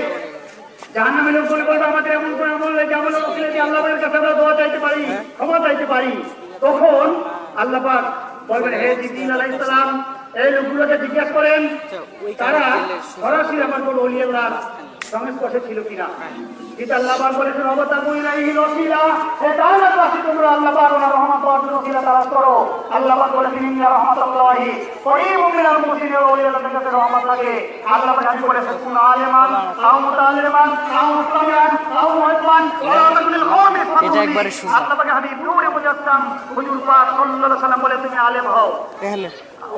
জাহান্নামী লোকগুলি বলবে আমাদের এমন কোন আমল নেই যে আমলের ওসিলা দিয়ে আল্লাহর কাছে আমরা দোয়া চাইতে পারি, ক্ষমা চাইতে পারি। তখন আল্লাহ পাক বলবেন, হে জিবরিল আলাইহিস সালাম, এই লোকগুলোকে জিজ্ঞাসা করেন তারা সরাসরি আমার কোন ওলি আল্লাহর সংস্পর্শে ছিল কিনা। যেটা আল্লাহ পাক বলেছেন ওয়াবতাগু ইলাইহিল ওসিলা, তাআলা পাশে তোমরা আল্লাহ পাক ওনার রহমত ওয়ার ওসিলা তালাশ করো। আল্লাহ পাক বলেছেন ইন্না রাহমাতাল্লাহি করিবুম মিনাল মুহসিনিন, ওলি আল্লাহর কাছে রহমত লাগে। আল্লাহ পাক আমি বলেছেন কুন আলিমান আও মুতাআল্লিমান আও মুস্তামিআন আও মুহিব্বান ওয়া তাকুনিল খামিস। এটা একবারে সুজা। আল্লাহ পাক হাবিব নূরে মুজাসসাম হুজুর পাক সাল্লাল্লাহু আলাইহি ওয়াসাল্লাম বলে তুমি আলেম হও,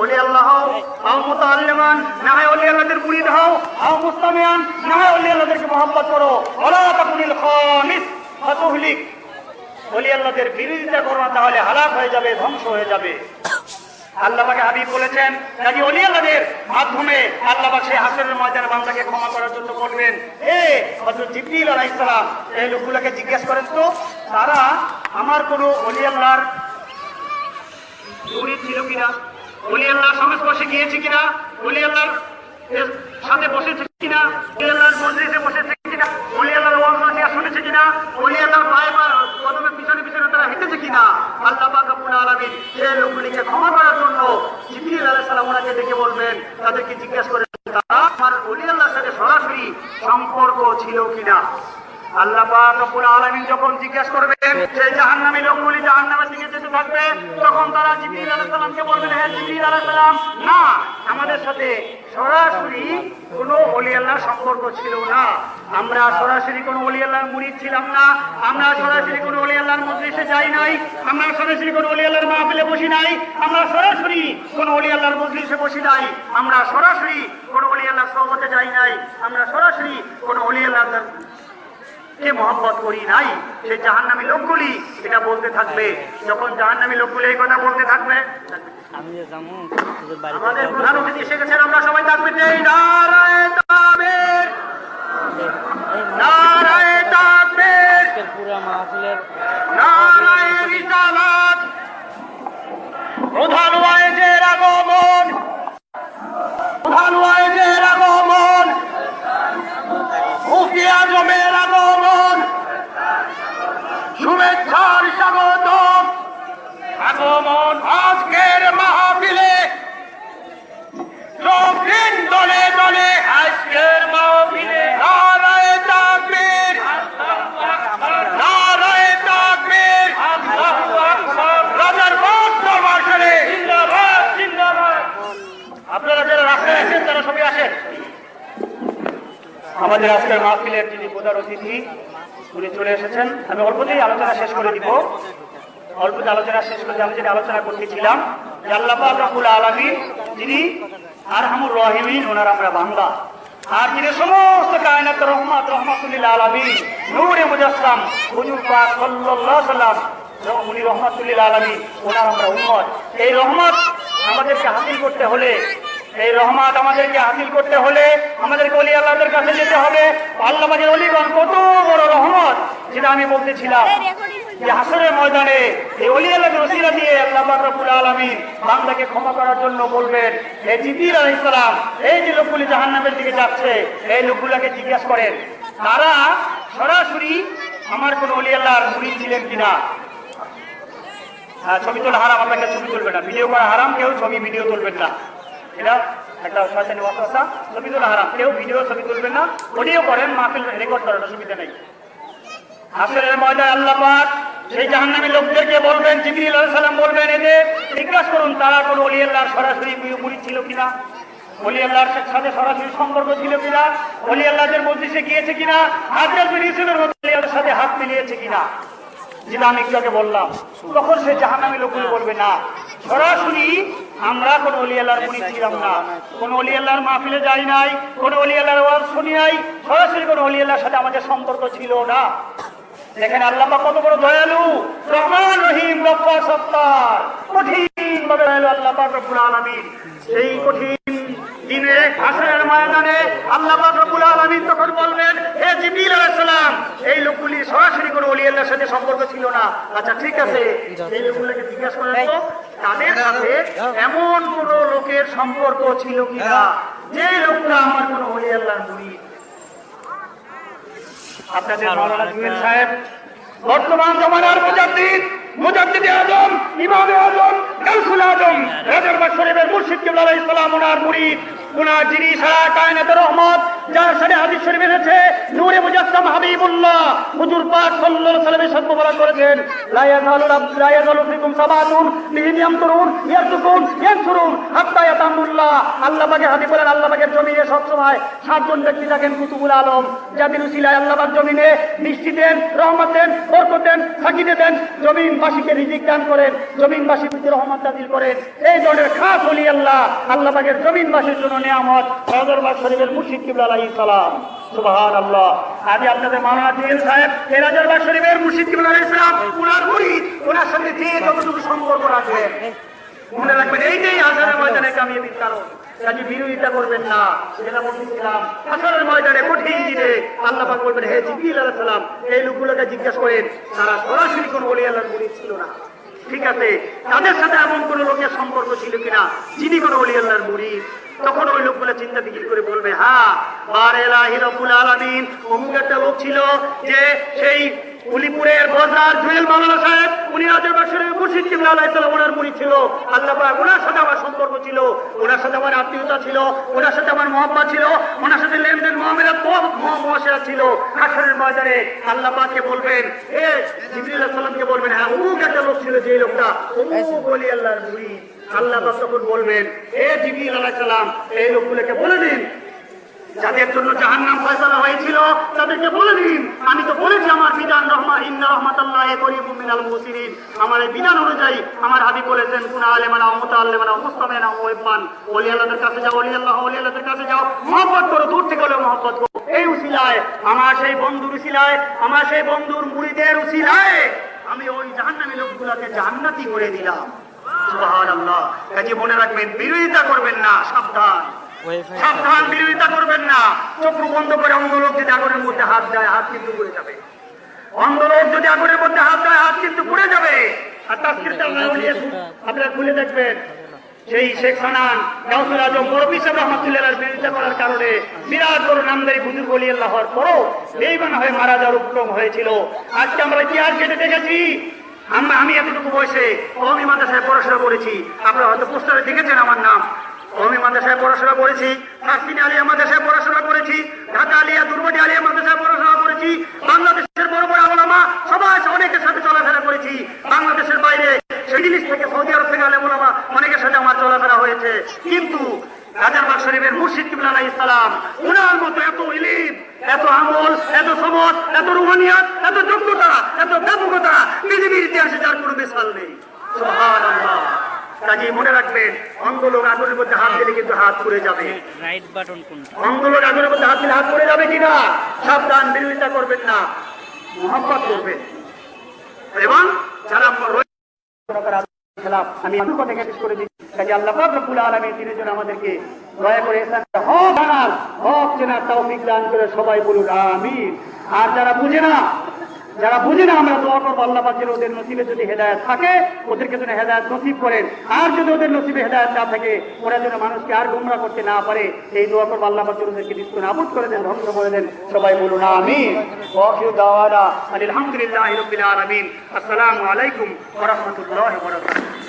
ওলি আল্লাহ হও, আও মুতাআল্লিমান, না হয় ওলি আল্লাহদের মুরিদ হও, আও মুস্তামিআন, না হয় ওলি আল্লাহদেরকে মহব্বত করো, ওয়া তাকুনিল খামিস ফাতুহলিক, ওলি আল্লাহদের বিরোধিতা করো না, তাহলে হালাক হয়ে যাবে, ধ্বংস হয়ে যাবে। আল্লাহ পাক হাবিব বলেছেন কাজী ওলি আল্লাহদের মাধ্যমে আল্লাহ পাক সেই হাসরের ময়দানে বান্দাকে ক্ষমা করার জন্য বলবেন, হে হযরত জিবরিল আলাইহিস সালাম, এই লোকগুলোকে জিজ্ঞেস করেন তো তারা আমার কোন ওলি আল্লাহর মুরিদ ছিল কিনা, ওলি আল্লাহর সংস্পর্শে গিয়েছে কিনা, ওলি আল্লাহর সাথে বসেছে কিনা, ওলি আল্লাহর মজলিসে বসেছে কিনা, ওলি আল্লাহর ওয়াজ নসিহত শুনেছে কিনা, ওলি আল্লাহর পায়ে কদমের পিছনে পিছনে তারা হেঁটেছে কিনা। আল্লাহ পাক রব্বুল আলামিন সেই লোকগুলিকে ক্ষমা করার জন্য জিবরিল আলাইহিস সালাম ওনাকে ডেকে বলবেন, তাদেরকে জিজ্ঞাসা করে আমার ওলি আল্লাহর সাথে সরাসরি সম্পর্ক ছিল কিনা। আল্লাহ পাক রব্বুল আলামিন যখন জিজ্ঞাসা করবেন সেই জাহান্নামী লোকগুলি জাহান্নামের দিকে যেতে থাকবে, তখন তারা জিবরিল আলাইহিস সালামকে বলবেন, হে জিবরিল আলাইহিস সালাম, না, আমাদের সাথে সরাসরি কোনো ওলি আল্লাহর সম্পর্ক ছিল না, আমরা সরাসরি কোনো ওলি আল্লাহর মুরিদ ছিলাম না, আমরা সরাসরি কোনো ওলি আল্লাহর মজলিসে যাই নাই, আমরা সরাসরি কোনো ওলি আল্লাহর মাহফিলে বসি নাই, আমরা সরাসরি কোনো ওলি আল্লাহর মজলিসে বসি নাই, আমরা সরাসরি কোনো ওলি আল্লাহর সোহবতে যাই নাই, আমরা সরাসরি কোনো ওলি আল্লাহর কে মহব্বত করি নাই। সেই জাহান্নামী লোকগুলি এটা বলতে থাকবে। যখন জাহান্নামী লোকগুলি এই কথা বলতে থাকবে, আমাদের প্রধান অতিথি এসে গেছেন, আমরা সবাই থাকবে নারায়ে তাকবীর, নারায়ে তাকবীর, নারায়ে রিসালাত। প্রধান ওয়াইজের আগমন, প্রধান ওয়াইজের আগমন, মুফতি আজমের আগমন, শুভেচ্ছার স্বাগত আগমন। আজকের মাহফিলে সবিন দলে দলে, আজকের মাহফিলে নারায়ে তাকবীর, নারায়ে তাকবীর, আল্লাহু আকবার, রাজার বাগ দরবার শরীফ জিন্দাবাদ, জিন্দাবাদ। আপনারা যারা রাস্তায় আছেন তারা সবাই আসেন। আমাদের আজকের মাহফিলের যিনি প্রধান অতিথি উনি চলে এসেছেন। আমি অল্পতেই আলোচনা শেষ করে দিব। অল্পতে আলোচনা শেষ করে আমি যেটা আলোচনা করতেছিলাম যে আল্লাহ পাক রব্বুল আলামিন যিনি আরহামুর রাহিমিন, ওনার আমরা বান্দা, আর যিনি সমস্ত কায়নাত রহমত রহমাতুল লিল আলামিন নূরে মুজাসসাম হুজুর পাক সাল্লাল্লাহু আলাইহি সাল্লাম উনি রহমাতুল লিল আলামিন, ওনার আমরা উম্মত। এই রহমত আমাদেরকে হাসিল করতে হলে, এই রহমত আমাদেরকে হাসিল করতে হলে আমাদেরকে ওলি আল্লাহদের কাছে যেতে হবে। আল্লাহ পাকের ওলিগণ কত বড় রহমত, যেটা আমি বলতেছিলাম যে হাসরের ময়দানে এই ওলি আল্লাহর ওসিলা দিয়ে আল্লাহ পাক রব্বুল আলামিন বান্দাকে ক্ষমা করার জন্য বলবেন, হে জিবরিল আলাইহিস সালাম, এই যে লোকগুলি জাহান্নামের দিকে যাচ্ছে এই লোকগুলোকে জিজ্ঞাসা করেন তারা সরাসরি আমার কোন ওলি আল্লাহর মুরিদ ছিলেন কিনা। ছবি তোলা হারাম, আমরা ছবি তুলবেন না, ভিডিও করা হারাম, কেউ ছবি ভিডিও তুলবেন না, এটা একটা শয়তানি ওয়াসওয়াসা। ছবি তোলা হারাম, কেউ ভিডিও ছবি তুলবেন না, অডিও করেন, মাহফিল রেকর্ড করেন, অসুবিধা নেই। হাসরের ময়দানে আল্লাহ পাক সেই জাহান্নামী লোকদেরকে বলবেন, জিবরিল আলাইহিস সালাম বলবেন, এদের জিজ্ঞাসা করুন তারা কোনো ওলি আল্লাহর সরাসরি মুরিদ ছিল কিনা, ওলি আল্লাহর সাথে সরাসরি সম্পর্ক ছিল কিনা, ওলি আল্লাহদের মজলিসে গিয়েছে কিনা, হাজরত বিন ইউসুফের মতো ওলি আল্লাহর সাথে হাত মিলিয়েছে কিনা, যেটা আমি একটু আগে বললাম। তখন সেই জাহান্নামী লোকগুলো বলবে, না, সরাসরি আমরা কোন ওলি আল্লাহর মুরিদ ছিলাম না, কোন ওলি আল্লাহর মাহফিলে যাই নাই, কোন ওলি আল্লাহর ওয়াজ শুনি নাই, সরাসরি কোন ওলি আল্লাহর সাথে আমাদের সম্পর্ক ছিল না। দেখেন আল্লাহ পাক কত বড় দয়ালু, রহমান রহিম, গফফার সত্তার, কঠিন ভাবে দয়ালু আল্লাহ পাক রব্বুল আলামিন। সেই কঠিন দিনে হাসরের ময়দানে আল্লাহ পাক রব্বুল আলামিন তখন বলবেন, হে জিবরিল আলাইহিস সালাম, এই লোকগুলি সরাসরি কোনো ওলি আল্লাহর সাথে সম্পর্ক ছিল না। আচ্ছা ঠিক আছে, এই লোকগুলোকে জিজ্ঞাসা করেন তো তাদের সাথে এমন কোন লোকের সম্পর্ক ছিল কিনা যে লোকটা আমার কোন ওলি আল্লাহর মুরিদ। আপনাদের মাওলানা জুয়েল সাহেব বর্তমান জমানার মুজাদ্দিদ, মুজাদ্দিদে আজম, ইমামে আজম, গাউসুল আজম, রাজারবাগ শরীফের মুর্শিদ কিবলা আলাইহিস সালাম ওনার মুরিদ, ওনার যিনি সারা কায়নাতের রহমত, যার সাথে হাদিস শরীফ এসেছে নূরে মুজাসসাম হাবিবুল্লাহ হুজুর পাক সাল্লাল্লাহু আলাইহি ওয়াসাল্লামের সাথে বলা করেছেন, লা ইয়াযালু ফিকুম সাবাতুন বিহিম ইয়ামতুরুন ইয়ারজুকুন ইয়ানসুরুন হাত্তা ইয়াতামুল্লাহ। আল্লাহ পাকে হাদিস বলেন, আল্লাহ পাকের জমিনে সব সময় সাতজন ব্যক্তি থাকেন কুতুবুল আলম, যাদের উসিলায় আল্লাহ পাক জমিনে বৃষ্টি দেন, রহমত দেন, বরকত দেন, সাকিয়ে দেন, জমিনবাসীকে রিজিক দান করেন, জমিনবাসীর প্রতি রহমত নাযিল করেন। এই ধরনের খাস ওলি আল্লাহ, আল্লাহ পাকের জমিনবাসীর জন্য নিয়ামত রাজারবাগ শরীফের মুর্শিদ কিবলা আলাইহিস সালাম। সুবহানাল্লাহ। আজ আপনাদের মাওলানা জুয়েল সাহেব এই রাজারবাগ শরীফের মুর্শিদ কিবলা আলাইহিস সালাম ওনার মুরিদ, ওনার সাথে যে যতটুকু সম্পর্ক রাখবেন মনে রাখবেন, এইটাই হাসরের ময়দানে কামিয়াবির কারণ। কাজে বিরোধিতা করবেন না, যেটা বলছিলাম হাসরের ময়দানে কঠিন দিনে আল্লাহ পাক বলবেন, হে জিবরিল আলাইহিস সালাম, এই লোকগুলোকে জিজ্ঞাসা করেন তারা সরাসরি কোন ওলি আল্লাহর মুরিদ ছিল না। ঠিক আছে, তাদের সাথে এমন কোন লোকের সম্পর্ক ছিল কিনা যিনি কোনো ওলি আল্লাহর মুরিদ? তখন ওই লোকগুলো চিন্তা ফিকির করে বলবে, হ্যাঁ, বারেলাহি রব্বুল আলামিন অমুক একটা লোক ছিল যে সেই উলিপুরের বজরার জুয়েল মাওলানা সাহেব, উনি রাজের বাসরের মুর্শিদ কিবলা আলাইহিস সালাম ওনার মুরিদ ছিল। আল্লাহ পাক ওনার সাথে আমার সম্পর্ক ছিল, ওনার সাথে আমার আত্মীয়তা ছিল, ওনার সাথে আমার মহব্বত ছিল, ওনার সাথে লেনদেন মুআমালাত মুআশারা ছিল। হাশরের ময়দানে আল্লাহ পাককে বলবেন, হে জিবরিল আলাইহিস সালামকে বলবেন, হ্যাঁ অমুক একটা লোক ছিল যে লোকটা অমুক ওলি আল্লাহর মুরিদ। আল্লাহ পাক তখন বলবেন, হে জিবরিল আলাইহিস সালাম, এই লোকগুলোকে বলে দিন যাদের জন্য জাহান্নাম ফয়সালা হয়েছিল তাদেরকে বলে দিন, আমি তো বলেছি আমার বিধান ইন্না রাহমাতাল্লাহি করিবুম মিনাল মুহসিনিন, আমার এই বিধান অনুযায়ী আমার হাবিব বলেছেন, কুনা আলেমানা ওয়া মুতাআল্লিমানা ওয়া মুস্তামিনা ওয়া মুহিব্বান, ওলি আল্লাহদের কাছে যাও, ওলি আল্লাহদের কাছে যাও, মহব্বত করো, দূর থেকে হলেও মহব্বত করো। এই উসিলায়, আমার সেই বন্ধুর উসিলায়, আমার সেই বন্ধুর মুরিদের উসিলায় আমি ওই জাহান্নামী লোকগুলোকে জান্নাতি করে দিলাম। সুবহানাল্লাহ। কাজে মনে রাখবেন, বিরোধিতা করবেন না, সাবধান সাবধান, বিরোধিতা করবেন না। চক্ষু বন্ধ করে অন্ধ লোক যদি আগুনের মধ্যে হাত দেয়, হাত কিন্তু পুড়ে যাবে। অন্ধ লোক যদি আগুনের মধ্যে হাত দেয়, হাত কিন্তু পুড়ে যাবে। আর তাফসীরটা আপনারা খুলে দেখবেন, সেই শেখ সানান গাউসুল আজম মুরব্বী সাহেব রহমাতুল্লাহর বিরোধিতা করার কারণে বিরাট বড় নামদারি বুজুর্গ ওলি আল্লাহ হওয়ার পরও বেঈমান হয়ে মারা যাওয়ার উপক্রম হয়েছিল। আজকে আমরা ইতিহাস কেটে দেখেছি। আমি এতটুকু বয়সে কওমি মাদ্রাসায় পড়াশোনা করেছি, আপনারা হয়তো পোস্টারে দেখেছেন আমার নাম। কওমি মাদ্রাসায় পড়াশোনা করেছি, ফারসিনী আলিয়া মাদ্রাসায় পড়াশোনা করেছি, ঢাকা আলিয়া, দুর্গটি আলিয়া মাদ্রাসায় পড়াশোনা করেছি, বাংলাদেশের বড় বড় ওলামা সবাই অনেকের সাথে চলাফেরা করেছি। বাংলাদেশের বাইরে সিডিলিস থেকে, সৌদি আরব থেকে আলেম ওলামা অনেকের সাথে আমার চলাফেরা হয়েছে। কিন্তু রাজারবাগ শরীফের মুর্শিদ কিবলা আলাইহিস সালাম, ওনার মতো এত ইলিম, এত আমল, এত সমত, এত রুহানিয়াত, এত যোগ্যতা, এত ব্যাপকতা পৃথিবীর ইতিহাসে যার কোনো মিসাল নেই। সুবহানাল্লাহ। কাজে মনে রাখবেন, অন্ধ লোক আগুনের মধ্যে হাত দিলে কিন্তু হাত পুড়ে যাবে। রাইট বাটন কোনটা? অন্ধ লোক আগুনের মধ্যে হাত দিলে হাত পুড়ে যাবে কিনা? সাবধান, বিরোধিতা করবেন না, মুহাব্বত করবেন। এবং যারা আমি কথা শেষ করে দিচ্ছি, কাজে আল্লাহ পাক রব্বুল আলামিন তিনি যেন আমাদেরকে দয়া করে হক জানার, হক চেনার তৌফিক দান করে সবাই বলুন আমিন। আর যারা বুঝে না আমরা দোয়া করবো, আল্লাহ পাক যেন ওদের নসিবে যদি হেদায়েত থাকে ওদেরকে যেন হেদায়েত নসিব করেন, আর যদি ওদের নসিবে হেদায়েত না থাকে ওরা যেন মানুষকে আর গুমরাহ করতে না পারে, এই দোয়া করবো। আল্লাহ পাক যেন ওদেরকে নিস্ত নাবুদ করে দেন, ধ্বংস করে দেন। সবাই বলুন আমিন। ওয়া আখিরু দাওয়ানা আলহামদুলিল্লাহি রাব্বিল আলামিন। আসসালামু আলাইকুম ওয়া রাহমাতুল্লাহি ওয়া বারাকাতুহু।